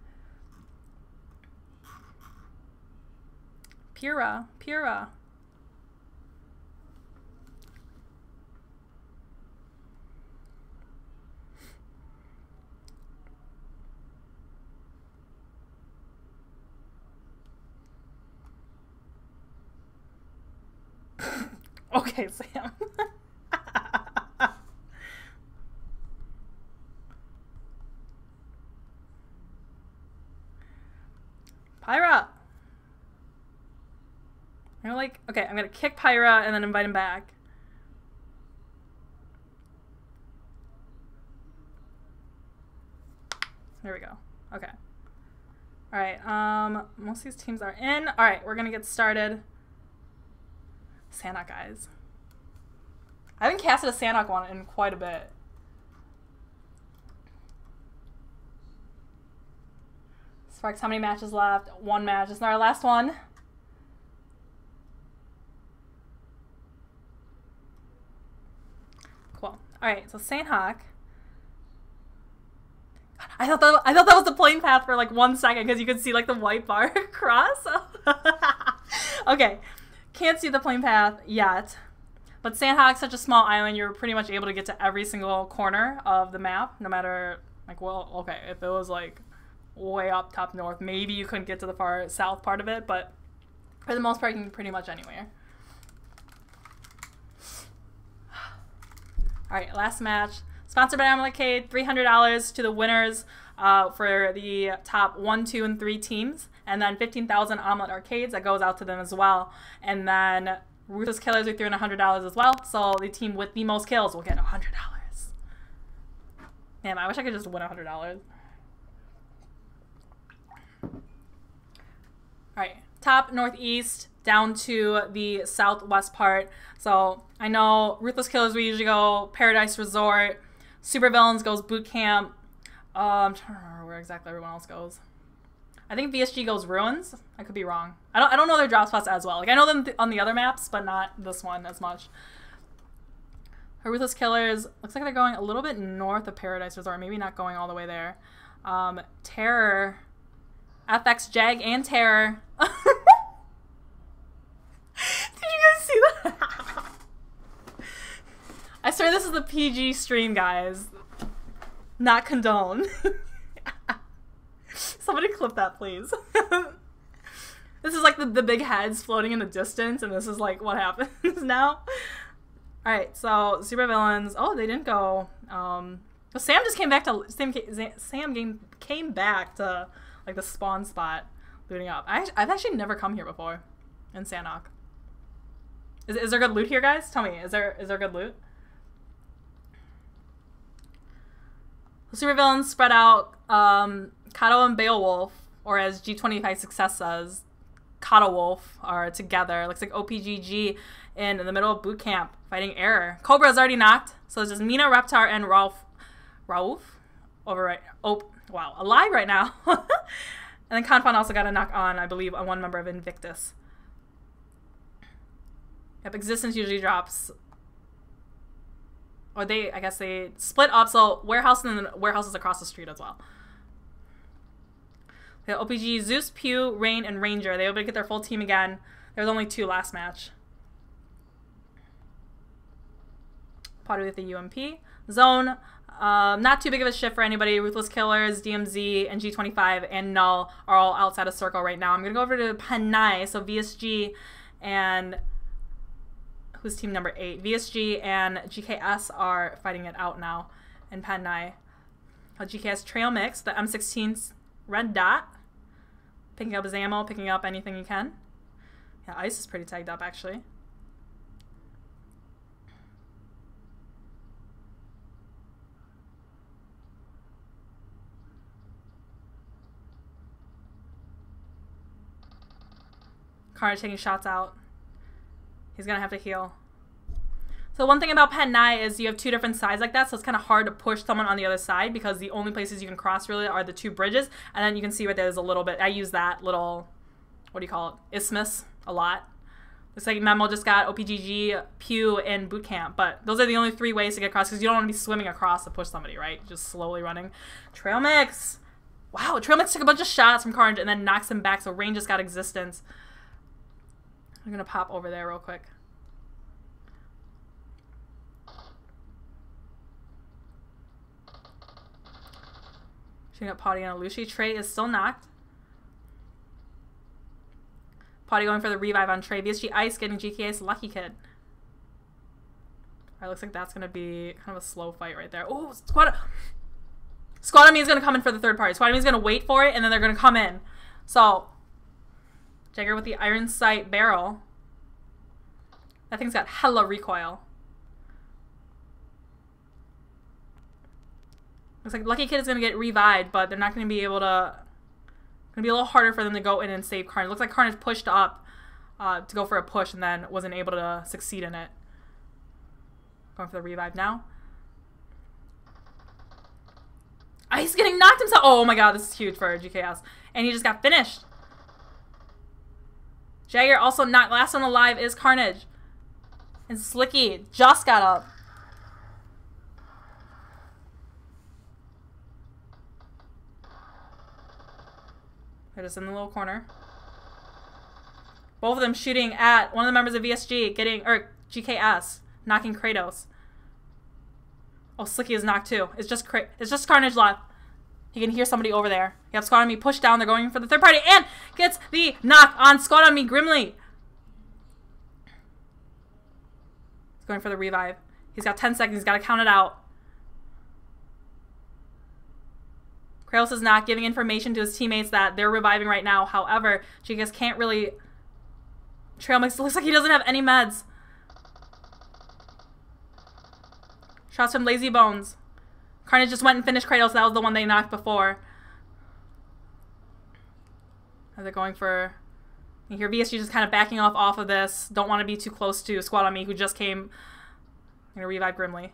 Pura. Okay, Sam. Pyra! You're like, okay, I'm gonna kick Pyra and then invite him back. There we go. Okay. Alright, most of these teams are in. Alright, we're gonna get started. Sanhok, guys. I haven't casted a Sanhok one in quite a bit. Sparks, how many matches left? 1 match. It's not our last one. Cool. Alright, so Sanhok. I thought that was the plane path for like 1 second because you could see like the white bar across. Okay. Can't see the plane path yet. But Sanhok's such a small island, you're pretty much able to get to every single corner of the map, no matter, like, well, okay, if it was, like, way up top north, maybe you couldn't get to the far south part of it, but for the most part, you can pretty much anywhere. Alright, last match. Sponsored by OMLET, $300 to the winners for the top 1, 2, and 3 teams. And then 15,000 OMLET arcades that goes out to them as well. And then Ruthless Killers, we threw in $100 as well. So the team with the most kills will get $100. Damn, I wish I could just win $100. Alright, top northeast down to the southwest part. So I know Ruthless Killers, we usually go Paradise Resort. Supervillains goes Boot Camp. I'm trying to remember where exactly everyone else goes. I think VSG goes Ruins. I could be wrong. I don't know their drop spots as well. Like I know them on the other maps, but not this one as much. Ruthless Killers looks like they're going a little bit north of Paradise Resort. Maybe not going all the way there. Terror, FX Jag, and Terror. Did you guys see that? I swear this is the PG stream, guys. Not condone. Somebody clip that, please. This is like the big heads floating in the distance, and this is like what happens now. Alright, so supervillains. Oh, they didn't go. Sam just came back to Sam came back to like the spawn spot, looting up. I've actually never come here before in Sanhok. Is there good loot here, guys? Tell me, is there good loot? The supervillains spread out. Kato and Beowulf, or as G25 Success says, Kato Wolf, are together. Looks like OPGG in the middle of boot camp fighting Error. Cobra's already knocked, so it's just Mina, Reptar, and Rauf over right. Oh, wow, alive right now. And then Confon also got a knock on, I believe, on one member of Invictus. Yep, Existence usually drops. Or I guess they split up, so warehouse and then warehouses across the street as well. The OPG, Zeus, Pew, Rain, and Ranger. They were able to get their full team again. There was only 2 last match. Pottery with the UMP. Zone, not too big of a shift for anybody. Ruthless Killers, DMZ, and G25 and Null are all outside of circle right now. I'm going to go over to Panay, so VSG and... who's team number 8? VSG and GKS are fighting it out now in Panay. GKS Trail Mix, the M16's red dot. Picking up his ammo, picking up anything you can. Yeah, Ice is pretty tagged up, actually. Carnage taking shots out. He's gonna have to heal. So one thing about Pen 9 is you have two different sides like that, so it's kind of hard to push someone on the other side because the only places you can cross really are the two bridges, and then you can see right there's a little bit. I use that little, what do you call it, isthmus a lot. Looks like Memo just got OPGG, Pew, and Boot Camp, but those are the only three ways to get across because you don't want to be swimming across to push somebody, right? Just slowly running. Trail Mix! Wow, Trail Mix took a bunch of shots from Carnage and then knocks him back, so Rain just got existence. I'm gonna pop over there real quick. Shooting up Potty and Alushi. Trey is still knocked. Potty going for the revive on Trey. VSG Ice getting GKA's Lucky Kid. Alright, looks like that's gonna be kind of a slow fight right there. Oh, Squad on Me is gonna come in for the third party. Squad on Me is gonna wait for it and then they're gonna come in. So Jagger with the Iron Sight barrel. That thing's got hella recoil. Looks like Lucky Kid is going to get revived, but they're not going to be able to... It's going to be a little harder for them to go in and save Carnage. Looks like Carnage pushed up to go for a push and then wasn't able to succeed in it. Going for the revive now. He's getting knocked himself. Oh my god, this is huge for GKS. And he just got finished. Jagger also knocked. Last one alive is Carnage. And Slicky just got up. They're just in the little corner. Both of them shooting at one of the members of VSG, or GKS, knocking Kratos. Oh, Slicky is knocked too. It's just Carnage left. He can hear somebody over there. Yep, Squad on Me pushed down. They're going for the third party and gets the knock on Squad on Me Grimly. He's going for the revive. He's got 10 seconds. He's got to count it out. Kratos is not giving information to his teammates that they're reviving right now. However, GKS can't really... Trail Mix looks like he doesn't have any meds. Shots from Lazy Bones. Carnage just went and finished Kratos. That was the one they knocked before. Are they going for... You hear VSG just kind of backing off of this. Don't want to be too close to Squad on Me, who just came. I'm going to revive Grimly.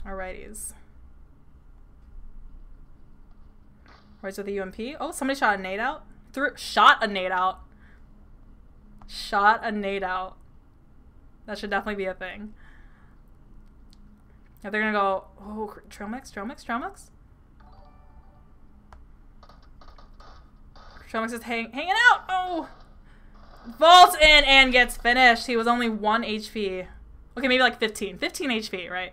Alrighties. Where's with the UMP? Oh, somebody shot a nade out. Shot a nade out. Shot a nade out. That should definitely be a thing. If they're gonna go, oh, Trail Mix. Trail Mix is hanging out. Oh, vaults in and gets finished. He was only 1 HP. Okay, maybe like 15 HP, right?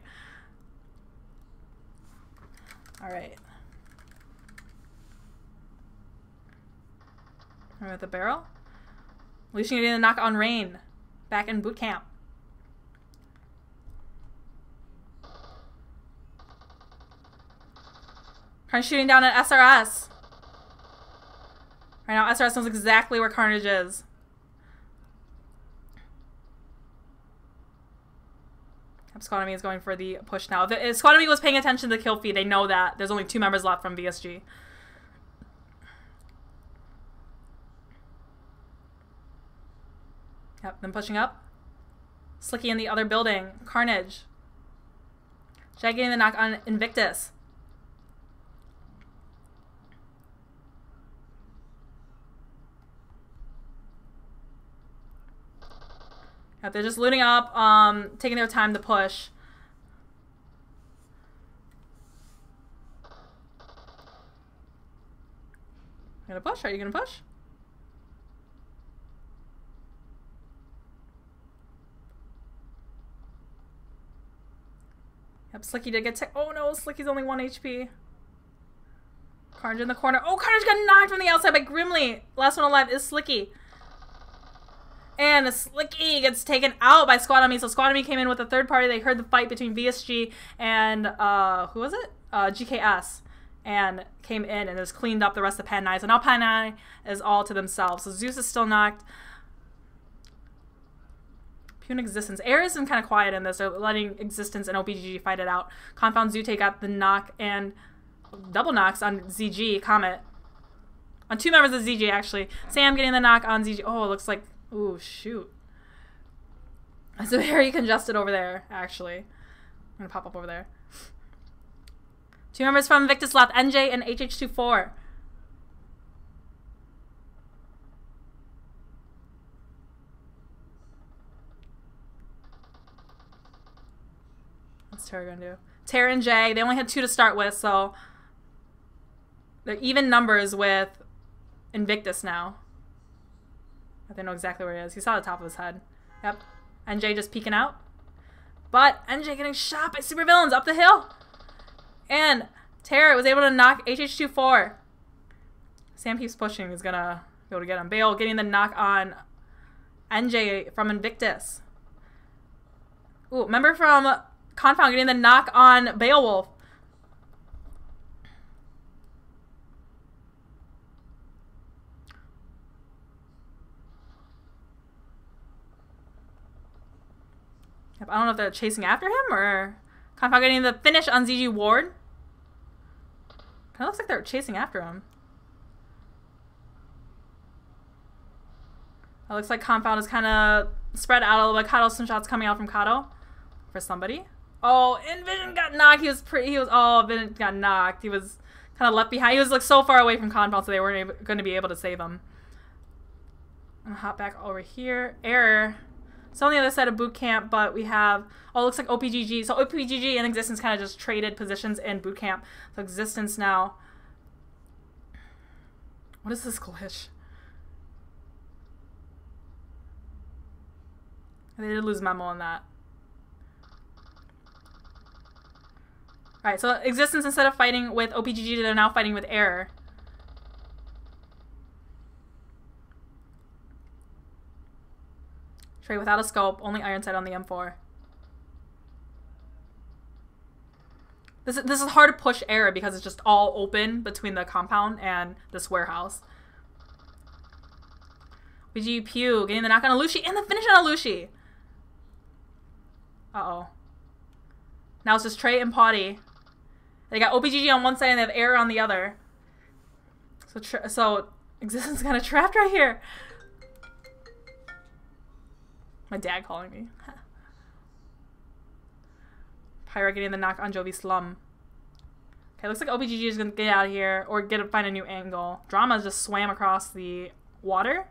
All right. We're at the barrel. Lucian getting a knock on Rain. Back in boot camp. Carnage shooting down at SRS. Right now, SRS knows exactly where Carnage is. Squad on Me is going for the push now. If Squad on Me was paying attention to the kill feed, they know that there's only 2 members left from VSG. Yep, them pushing up. Slicky in the other building. Carnage. Jag getting the knock on Invictus. Yep, they're just looting up, taking their time to push. You gonna push? Are you gonna push? Yep, Slicky did get oh no, Slicky's only 1 HP. Carnage in the corner. Oh, Carnage got knocked from the outside by Grimly. Last one alive is Slicky. And Slicky gets taken out by Squad on Me. So Squad on Me came in with a third party. They heard the fight between VSG and, who was it? GKS. And came in and just cleaned up the rest of Pan 9. So now Pan 9 is all to themselves. So Zeus is still knocked. Pune Existence. Air has been kind of quiet in this. They're letting Existence and OPGG fight it out. Confound Zute got the knock and double knocks on ZG, Comet. On 2 members of ZG, actually. Sam getting the knock on ZG. Oh, it looks like... Ooh, shoot. It's very congested over there, actually. I'm going to pop up over there. 2 members from Invictus left. NJ and HH24. What's Terra going to do? Terra and Jay. They only had 2 to start with, so... They're even numbers with Invictus now. They know exactly where he is. He saw the top of his head. Yep. NJ just peeking out. But NJ getting shot by supervillains up the hill. And Terra was able to knock HH24. Sam keeps pushing. He's gonna be able to get him. Bale getting the knock on NJ from Invictus. Ooh, member from Confound getting the knock on Beowulf. Yep, I don't know if they're chasing after him or Confound getting the finish on ZG Ward. Kind of looks like they're chasing after him. It looks like Confound is kind of spread out a little bit. Kato, some shots coming out from Kato for somebody. Oh, Envision got knocked. Vision got knocked. He was kind of left behind. He was like so far away from Confound, so they weren't going to be able to save him. I'm gonna hop back over here. Error. It's on the other side of boot camp, but we have, oh, it looks like OPGG. So OPGG and Existence kind of just traded positions in boot camp. So Existence now. What is this glitch? They did lose memo on that. Alright, so Existence, instead of fighting with OPGG, they're now fighting with Error. Trade without a scope, only iron sight on the M4. This is hard to push Error because it's just all open between the compound and this warehouse. BG Pew getting the knock on Alushi and the finish on Alushi. Uh-oh. Now it's just Trey and Potty. They got OPGG on one side and they have Error on the other. So Existence kind of trapped right here. My dad calling me. Pyra getting the knock on Jovi Slum. Okay, looks like OPGG is going to get out of here or find a new angle. Drama just swam across the water.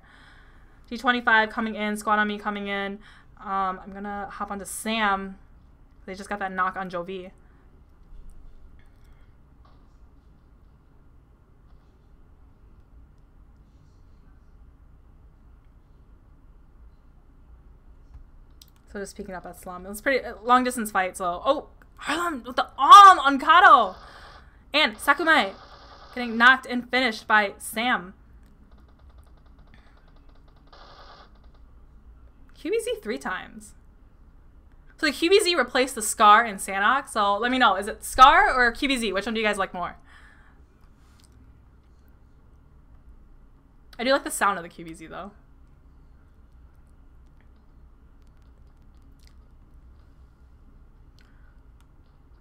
G25 coming in. Squad on me coming in. I'm going to hop onto Sam. They just got that knock on Jovi. So just picking up that slum. It was pretty long distance fight, so oh, Harlem with the on Kato! And Sakume getting knocked and finished by Sam. QBZ 3 times. So the QBZ replaced the Scar and Sanok, so let me know, is it Scar or QBZ? Which one do you guys like more? I do like the sound of the QBZ though.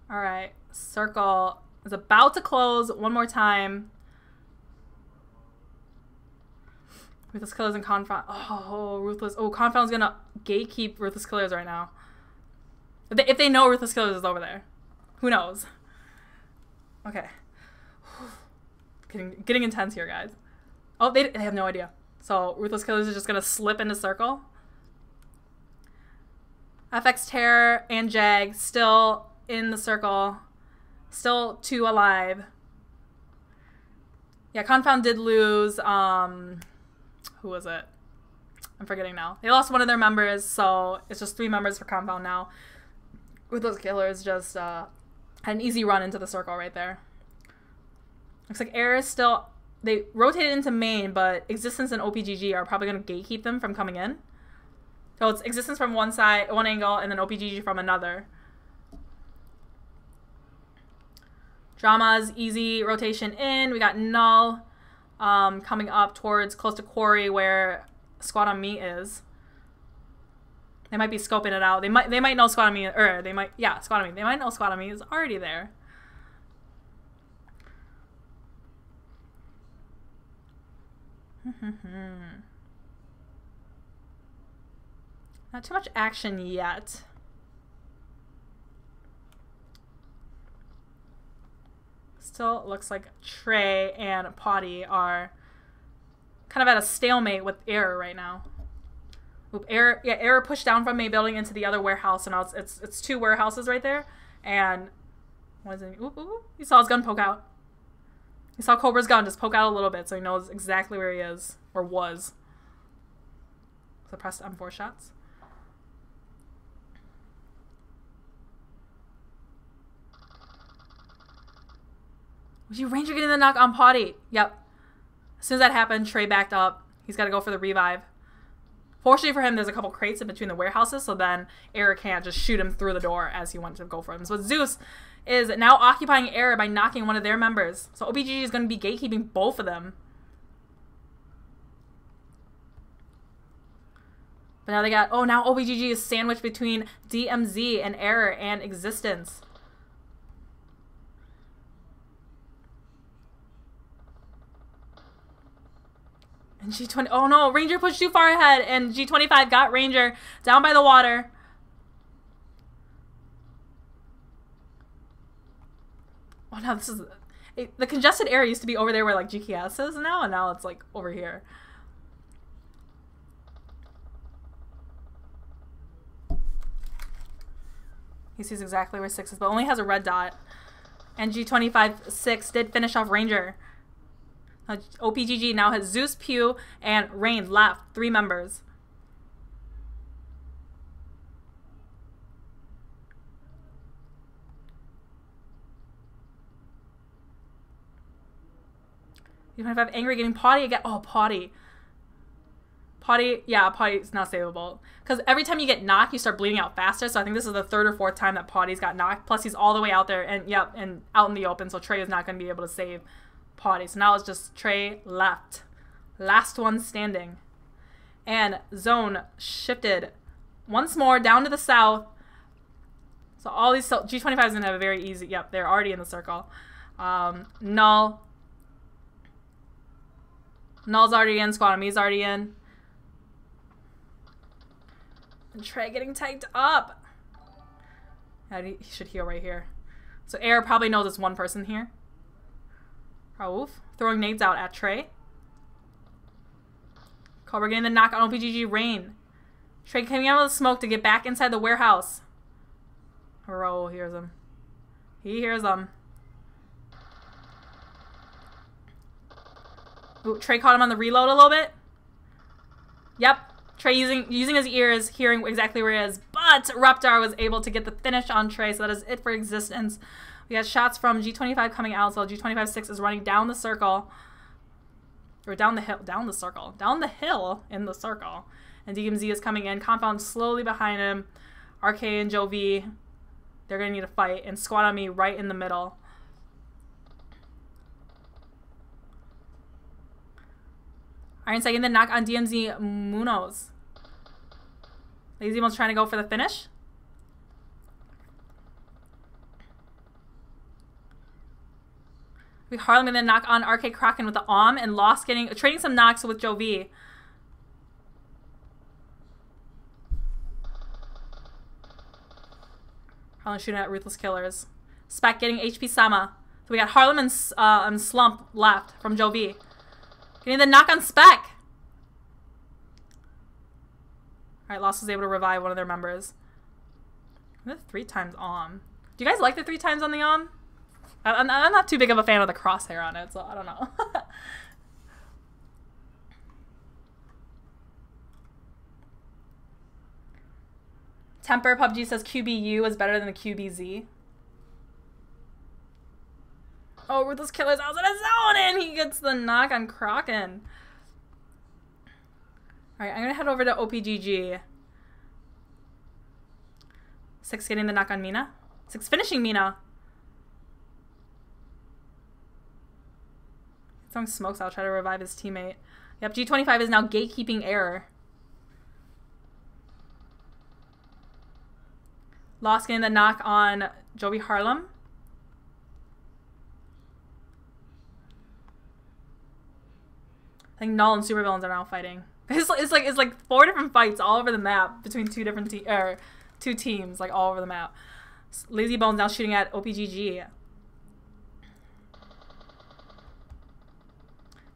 Alright, circle is about to close one more time. Ruthless Killers and Confound. Oh, Ruthless. Oh, Confound's gonna gatekeep Ruthless Killers right now. If they know Ruthless Killers is over there. Who knows? Okay. Getting intense here, guys. Oh, they have no idea. So, Ruthless Killers is just gonna slip into circle. FX Terror and Jag still in the circle. Still 2 alive. Yeah, Confound did lose, who was it? I'm forgetting now. They lost one of their members, so it's just 3 members for Confound now. Ruthless Killers just had an easy run into the circle right there. Looks like Air is still, they rotated into main, but Existence and OPGG are probably going to gatekeep them from coming in. So it's Existence from one side, one angle, and then OPGG from another. Drama's easy rotation in. We got Null coming up towards close to Quarry where Squad on Me is. They might be scoping it out. They might know squad on me, or they might, yeah, squad on me. They might know squad on me is already there. Not too much action yet. Still looks like Trey and Potty are kind of at a stalemate with Error right now. Oop, Error pushed down from a building into the other warehouse, and now it's two warehouses right there. And what is it? Oop, oop, oop. He saw his gun poke out. He saw Cobra's gun just poke out a little bit, so he knows exactly where he is, or was. So pressed M4 shots. Was you Ranger getting the knock on Potty? Yep. As soon as that happened, Trey backed up. He's got to go for the revive. Fortunately for him, there's a couple crates in between the warehouses, so then Error can't just shoot him through the door as he went to go for him. So Zeus is now occupying Error by knocking one of their members. So OBGG is going to be gatekeeping both of them. But now they got, oh, now OBGG is sandwiched between DMZ and Error and Existence. And G20, oh no, Ranger pushed too far ahead, and G25 got Ranger down by the water. Oh no, this is, the congested area used to be over there where like GKS is now, and now it's like over here. He sees exactly where 6 is, but only has a red dot. And G25 6 did finish off Ranger. OPGG now has Zeus, Pew, and Rain left. 3 members. U25 angry getting Potty again. Oh, Potty. Potty, yeah, Potty's not savable. Because every time you get knocked, you start bleeding out faster. So I think this is the 3rd or 4th time that Potty's got knocked. Plus he's all the way out there and, yep, and out in the open. So Trey is not going to be able to save Potty. So now it's just Trey left. Last one standing. And zone shifted once more down to the south. So all these, G25 is going to have a very easy, yep, they're already in the circle. Null. Null's already in, Squad Me's already in. And Trey getting tagged up. He should heal right here. So Air probably knows it's one person here. Raouf throwing nades out at Trey. Cobra getting the knock on OPGG Rain. Trey coming out of the smoke to get back inside the warehouse. Raouf hears him. He hears them. Ooh, Trey caught him on the reload a little bit. Yep. Trey using his ears, hearing exactly where he is. But Reptar was able to get the finish on Trey, so that is it for Existence. We got shots from G25 coming out, so G25-6 is running down the circle. Or down the hill. Down the circle. Down the hill in the circle. And DMZ is coming in. Compound slowly behind him. RK and Joe V, they're going to need a fight. And Squad on Me right in the middle. Iron second, then knock on DMZ Munoz. Lazy One's trying to go for the finish. We Harlem and then knock on RK Kraken with the OM and Lost trading some knocks with Joe V. Harlem shooting at Ruthless Killers. Spec getting HP Sama. So we got Harlem and Slump left from Joe V. Getting the knock on Spec. Alright, Lost was able to revive one of their members. The 3 times OM. Do you guys like the 3 times on the OM? I'm not too big of a fan of the crosshair on it, so I don't know. Temper PUBG says QBU is better than the QBZ. Oh, Ruthless Killer's out of the zone, and he gets the knock on Kraken. Alright, I'm going to head over to OPGG. 6 getting the knock on Mina. 6 finishing Mina. Throwing smokes, I'll try to revive his teammate. Yep, G25 is now gatekeeping Error. Lost getting the knock on Jovi Harlem. I think Null and Supervillains are now fighting. It's like 4 different fights all over the map between two teams, like all over the map. Lazy Bones now shooting at OPGG.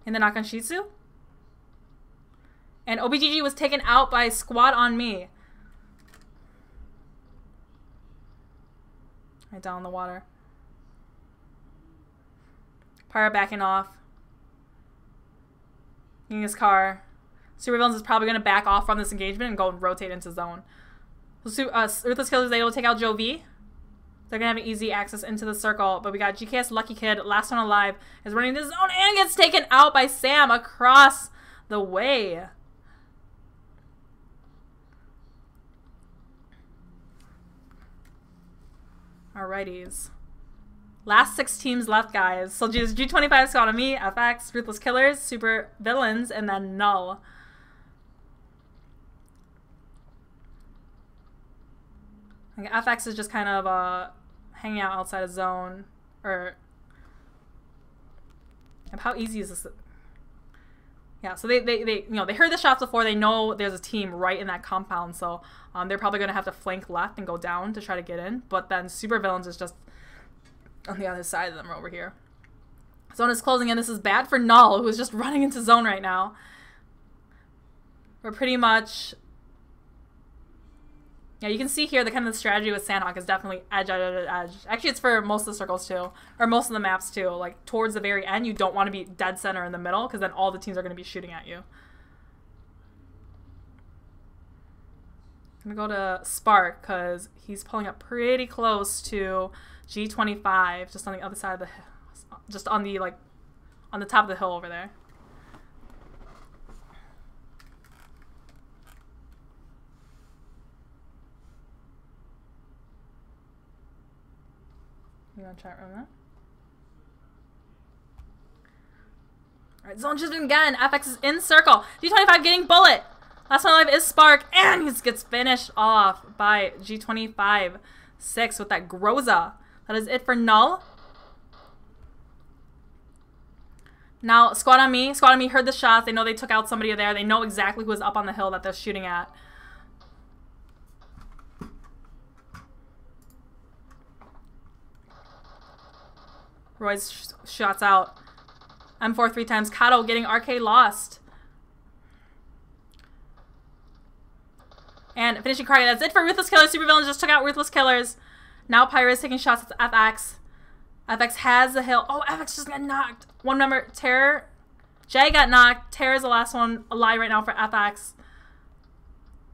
And the knock on Shih Tzu. And OPGG was taken out by Squad on Me. Right down in the water. Pyra backing off. In his car. Supervillains is probably going to back off from this engagement and go and rotate into zone. So, Ruthless Killers is able to take out Joe V. They're going to have easy access into the circle. But we got GKS Lucky Kid, last one alive, is running the zone and gets taken out by Sam across the way. Alrighties. Last 6 teams left, guys. So just G25, Squad on Me, FX, Ruthless Killers, Super Villains, and then Null. I think FX is just kind of hanging out outside of zone. Or how easy is this? Yeah, so they they heard the shots before. They know there's a team right in that compound, so they're probably gonna have to flank left and go down to try to get in. But then Super Villains is just on the other side of them over here. Zone is closing in. This is bad for Null, who is just running into zone right now. We're pretty much... Yeah, you can see here the kind of the strategy with Sandhawk is definitely edge, edge, edge, edge. Actually, it's for most of the circles too, or most of the maps too. Like towards the very end, you don't want to be dead center in the middle because then all the teams are going to be shooting at you. I'm going to go to Spark because he's pulling up pretty close to G25, just on the other side of the hill, just on the on the top of the hill over there. You want to chat room that? Alright, zone just been again. FX is in circle. G25 getting bullet. Last one alive is Spark, and he gets finished off by G25 6 with that Groza. That is it for Null. Now, Squad on Me. Squad on Me heard the shots. They know they took out somebody there. They know exactly who was up on the hill that they're shooting at. Roy's shots out. M4 3 times. Kato getting RK lost. And finishing Kragi. That's it for Ruthless Killers. Supervillains just took out Ruthless Killers. Now Pyra is taking shots at FX. FX has the hill. Oh, FX just got knocked. One member, Terror. Jay got knocked. Terror is the last one alive right now for FX.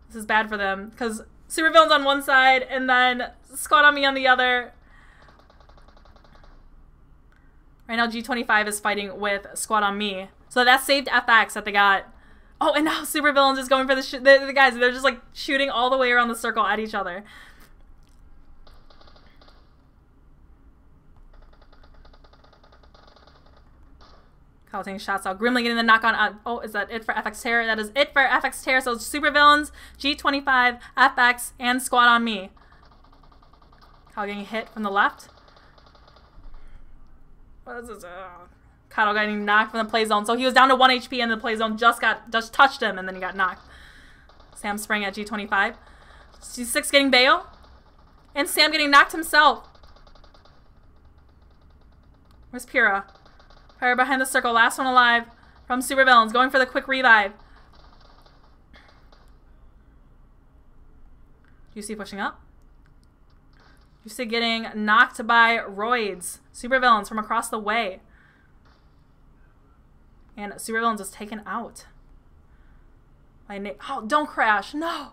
This is bad for them because Supervillains on one side and then Squad on Me on the other. Right now G25 is fighting with Squad on Me. So that saved FX that they got. Oh, and now Supervillains is going for the guys. They're just like shooting all the way around the circle at each other. Kyle taking shots out. Grimly getting the knock on. Oh, is that it for FX Terror? That is it for FX Terror. So it's Supervillains, G25, FX, and Squad on Me. Kyle getting hit from the left. What is this? Kato getting knocked from the play zone. So he was down to 1 HP and the play zone just touched him and then he got knocked. Sam spraying at G25. G6 getting bail. And Sam getting knocked himself. Where's Pyrrha? Pyra behind the circle. Last one alive from Supervillains. Going for the quick revive. UC pushing up. UC getting knocked by Roids. Supervillains from across the way. And Supervillains is taken out. By Nate. Oh, don't crash. No.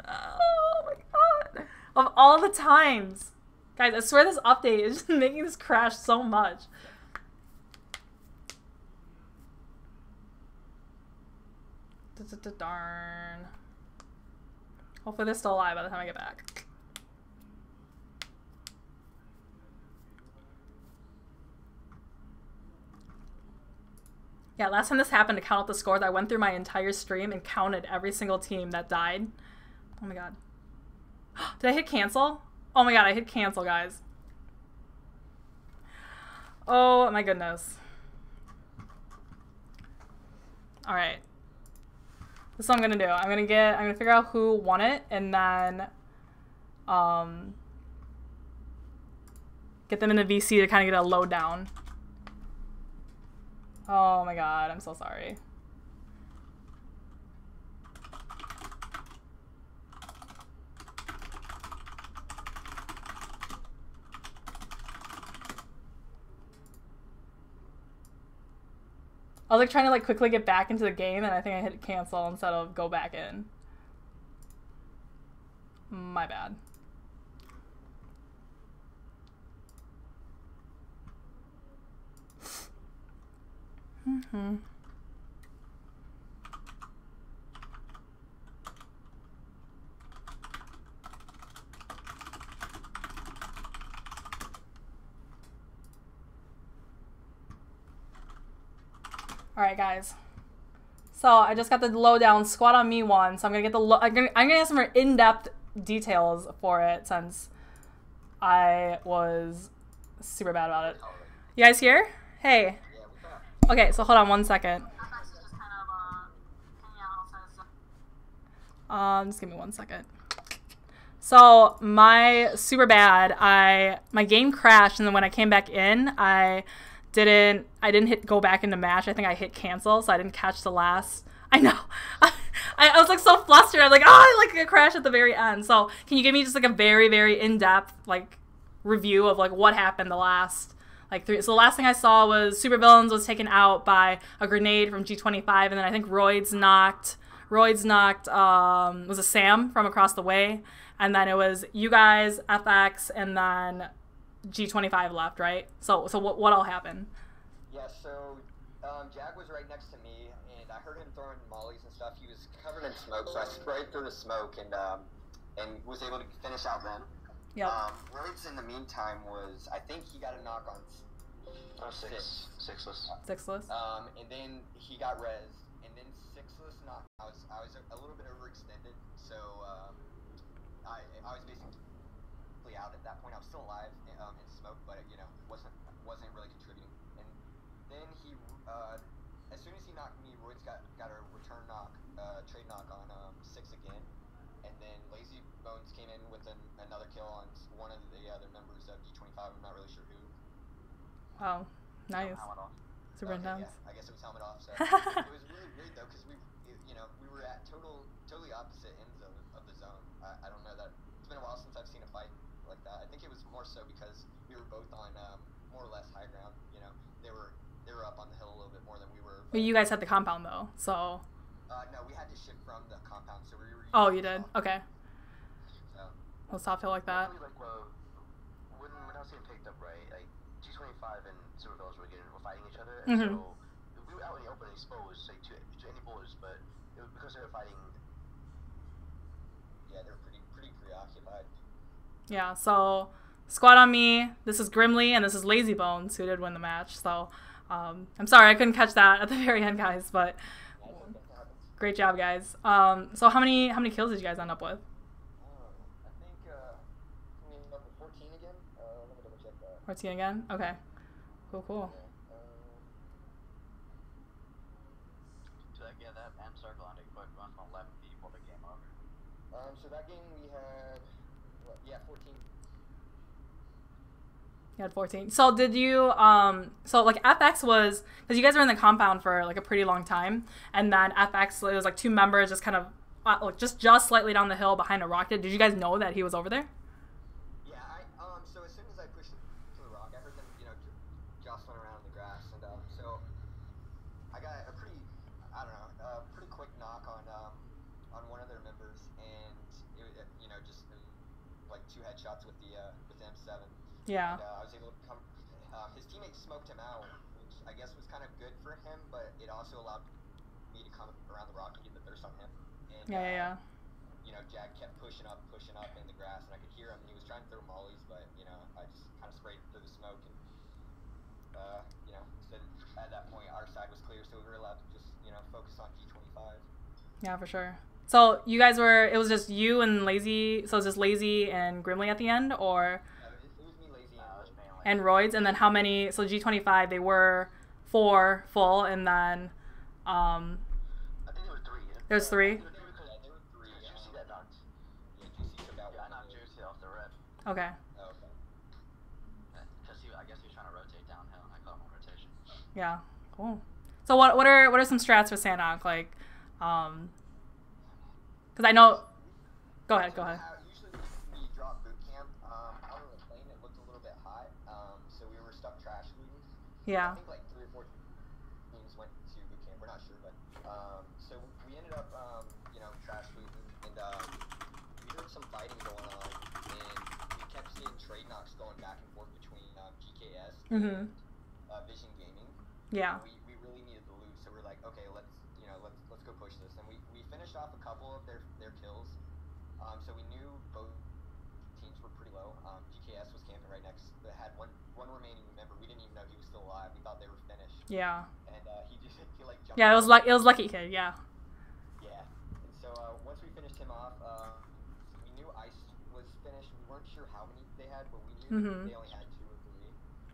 Oh my god. Of all the times. Guys, I swear this update is just making this crash so much. Darn. Hopefully they're still alive by the time I get back. Yeah, last time this happened to count up the scores, I went through my entire stream and counted every single team that died. Oh my god. Did I hit cancel? Oh my god, I hit cancel, guys. Oh my goodness. Alright. This is what I'm gonna do. I'm gonna figure out who won it and then get them in the VC to kind of get a lowdown. Oh my god, I'm so sorry. I was like trying to like quickly get back into the game and I think I hit cancel instead of go back in. My bad. Alright, guys. So I just got the lowdown. Squad on me one. So I'm gonna get the I'm gonna get some more in-depth details for it since I was super bad about it. You guys here? Hey. Okay, so hold on 1 second. Just give me 1 second. So my super bad. My game crashed, and then when I came back in, I didn't hit go back into match. I think I hit cancel, so I didn't catch the last. I know. I was like so flustered. I was like, oh, I like a crash at the very end. So can you give me just like a very, very in-depth like review of like what happened the last like three? So the last thing I saw was Supervillains was taken out by a grenade from G25, and then I think Roids knocked was a Sam from across the way, and then it was you guys, FX, and then G25 left, right? So what all happened? Yeah, so Jag was right next to me, and I heard him throwing mollies and stuff. He was covered in smoke, so I sprayed through the smoke and was able to finish out then. Yep. Roids in the meantime was, I think he got a knock on sixless. Sixless. And then he got res, and then sixless knocked. I was a little bit overextended, so I was basically out at that point. I was still alive in smoke, but you know wasn't really contributing. And then he as soon as he knocked me, Roids got a return knock, trade knock on six again, and then Lazy Bones came in with another kill on one of the other members of D25. I'm not really sure who. Wow, nice. Super intense. Yeah, I guess it was helmet off. So it was really weird though, because we were at totally opposite ends of the zone. I don't know that it's been a while since I've seen a fight like that. I think it was more so because we were both on more or less high ground. You know, they were up on the hill a little bit more than we were. But you guys had the compound though, so. No, we had to shift from the compound, so we were. Oh, you did. Okay. So. Well, soft hill like that. Like, when I was getting picked up, right, like G25 and Supervillains were fighting each other, and so we were out in the open, exposed, like to any bullets, but because they were fighting. Yeah, they were pretty preoccupied. Yeah. So squad on me. This is Grimly, and this is Lazy Bones, who did win the match. So I'm sorry I couldn't catch that at the very end, guys, but great job, guys. So how many kills did you guys end up with? I think we ended up with 14 again. Let me double check that. 14 again? Okay. Cool. Yeah, that M circle and it went from 11 people to game over. So that game we had 14. You had 14. So did you, so like FX was, because you guys were in the compound for like a pretty long time, and then FX, it was like two members just kind of, like just slightly down the hill behind a rock. Did you guys know that he was over there? Yeah, so as soon as I pushed to the rock, I heard them, jostling around in the grass, and so I got a pretty quick knock on one of their members, and it was, just like 2 headshots with the M7. Yeah. And, I was able to come. His teammates smoked him out, which I guess was kind of good for him, but it also allowed me to come around the rock and get the thirst on him. And, Yeah. Jag kept pushing up in the grass, and I could hear him. And he was trying to throw mollies, but I just kind of sprayed through the smoke, and instead at that point our side was clear, so we were allowed to just focus on G25. Yeah, for sure. So you guys were, it was just you and Lazy, so it was just Lazy and Grimly at the end, or? It was me, Lazy, And Roids, and then how many, so G25, they were 4 full, and then, I think there were 3. there's 3? There were 3. Juicy that knocked. Yeah, Juicy took out Yeah, I one. knocked Juicy off the rep. Okay. Oh, okay. Because I guess he was trying to rotate downhill, and I caught him on rotation. Yeah, cool. So what are some strats for Sandhawk, like, because I know, go ahead. Usually we drop boot camp out on the plane. It looked a little bit high, so we were stuck trash looting. Yeah. I think like 3 or 4 teams went to boot camp. We're not sure, but so we ended up trash looting, and we heard some fighting going on, and we kept seeing trade knocks going back and forth between GKS and Vision Gaming. Yeah. We really needed the loot, so we're like, okay, let's go push this, and we finished off a couple of their kills. So we knew both teams were pretty low. GKS was camping right next. They had one remaining member. We didn't even know he was still alive. We thought they were finished. Yeah. And he like jumped. Yeah, it was Lucky Kid. Yeah. Yeah. And so once we finished him off, we knew Ice was finished. We weren't sure how many they had, but we knew they only had 2 or 3.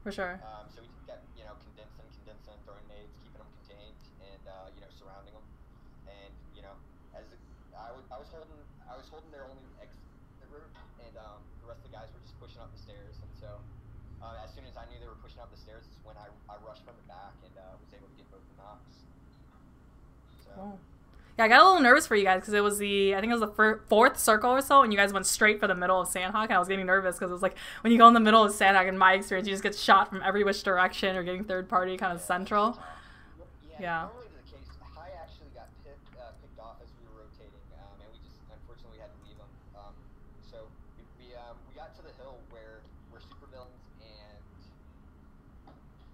For sure. So we kept condensing, throwing nades, keeping them contained, and surrounding them. And as I was holding their only exit route, and the rest of the guys were just pushing up the stairs. And so as soon as I knew they were pushing up the stairs, is when I rushed from the back and was able to get both the knocks. So. Cool. Yeah, I got a little nervous for you guys because I think it was the 4th circle or so, and you guys went straight for the middle of Sandhawk, and I was getting nervous because it was like when you go in the middle of Sandhawk, in my experience, you just get shot from every which direction or getting third party kind of central. Yeah. Normally the case, High actually got picked off as we were rotating, and we just unfortunately had to leave him. So we got to the hill where supervillains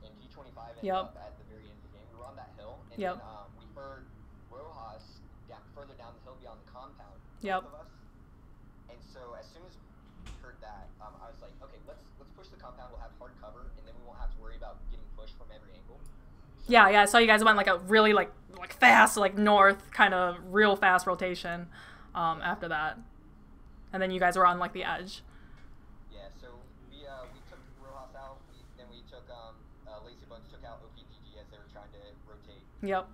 and G25 ended up at the very end of the game. We were on that hill, and then we heard Rojas further down the hill beyond the compound. Both of us. And so as soon as we heard that, I was like, okay, let's push the compound. We'll have hard cover, and then we won't have to worry about getting pushed from every angle. So, yeah. I saw you guys went like a really like fast, like north kind of real fast rotation after that, and then you guys were on like the edge. Yeah. So we took Rojas out. Then we took Lazy Bones took out OPGG as they were trying to rotate. Yep.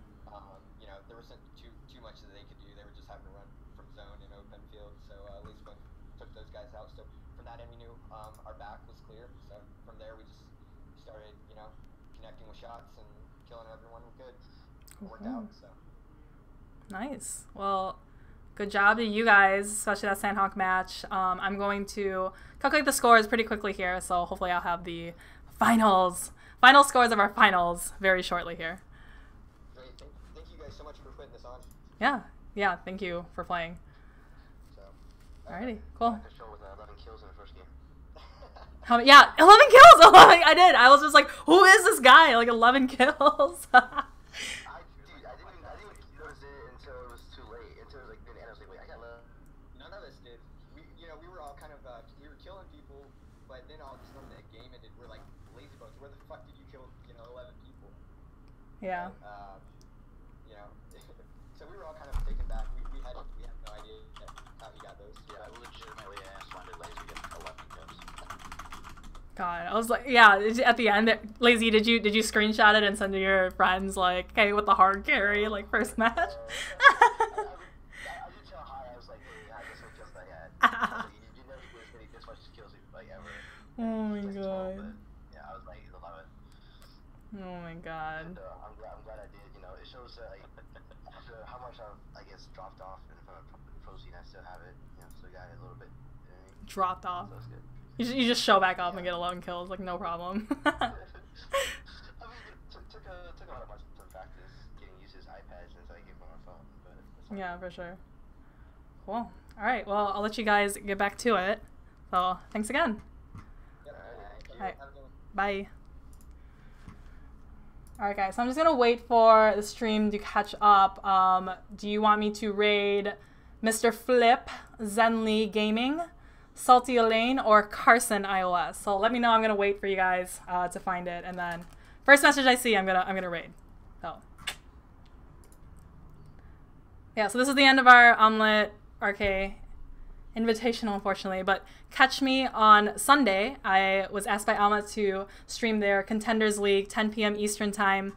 There wasn't too much that they could do. They were just having to run from zone and open field. So Lazy Bones took those guys out. So from that end, we knew our back was clear. So from there, we just started, connecting with shots and killing everyone good. It worked out. So nice. Well, good job to you guys, especially that Sandhawk match. I'm going to calculate the scores pretty quickly here, so hopefully I'll have the final scores of our finals very shortly here. great. Thank you guys so much for putting this on. Yeah. Thank you for playing. So Alrighty, cool. I showed with 11 kills in the first game. 11 kills. 11. I did. I was just like, who is this guy? Like 11 kills. I didn't even notice it until it was too late. Until it was like the end. I was like, wait, I got 11. None of us did. We were all kind of we were killing people, but then all of a sudden the game ended. We're like, Lazy Bones, where the fuck did you kill 11 people? Yeah. So we were all kind of taken back. We had no idea how he got those. Yeah, I legitimately asked why did Lazy get 11 kills. God, I was like, yeah. At the end, Lazy, did you screenshot it and send to your friends like, hey, with the hard carry, like first match? I did tell High, I was like, hey, I guess what kills I had. You know he was getting this much kills like ever. Oh my Like 12, god. but, yeah, I was like 11. Oh my god. And, I'm glad I did. It shows that like after how much I guess dropped off in front of pro scene, I still have it. Still got it a little bit. Dropped off. So it's good. You just show back up and get 11 kills, like no problem. I mean, it took a lot of months to practice getting used to his iPad since I gave him my phone, but it's fine. Yeah, for sure. Cool. All right. Well, I'll let you guys get back to it. So thanks again. Yep. All right. Bye. Alright guys, so I'm just going to wait for the stream to catch up. Do you want me to raid Mr. Flip, Zenly Gaming, Salty Elaine, or Carson iOS? So let me know. I'm going to wait for you guys to find it. And then first message I see, I'm gonna raid. So Yeah, so this is the end of our OMLET RK Invitational, unfortunately, but catch me on Sunday. I was asked by OMLET to stream their Contenders League, 10 p.m. Eastern Time.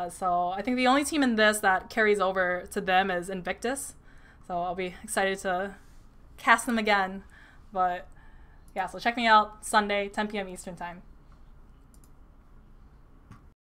So I think the only team in this that carries over to them is Invictus. So I'll be excited to cast them again. But yeah, so check me out Sunday, 10 p.m. Eastern Time.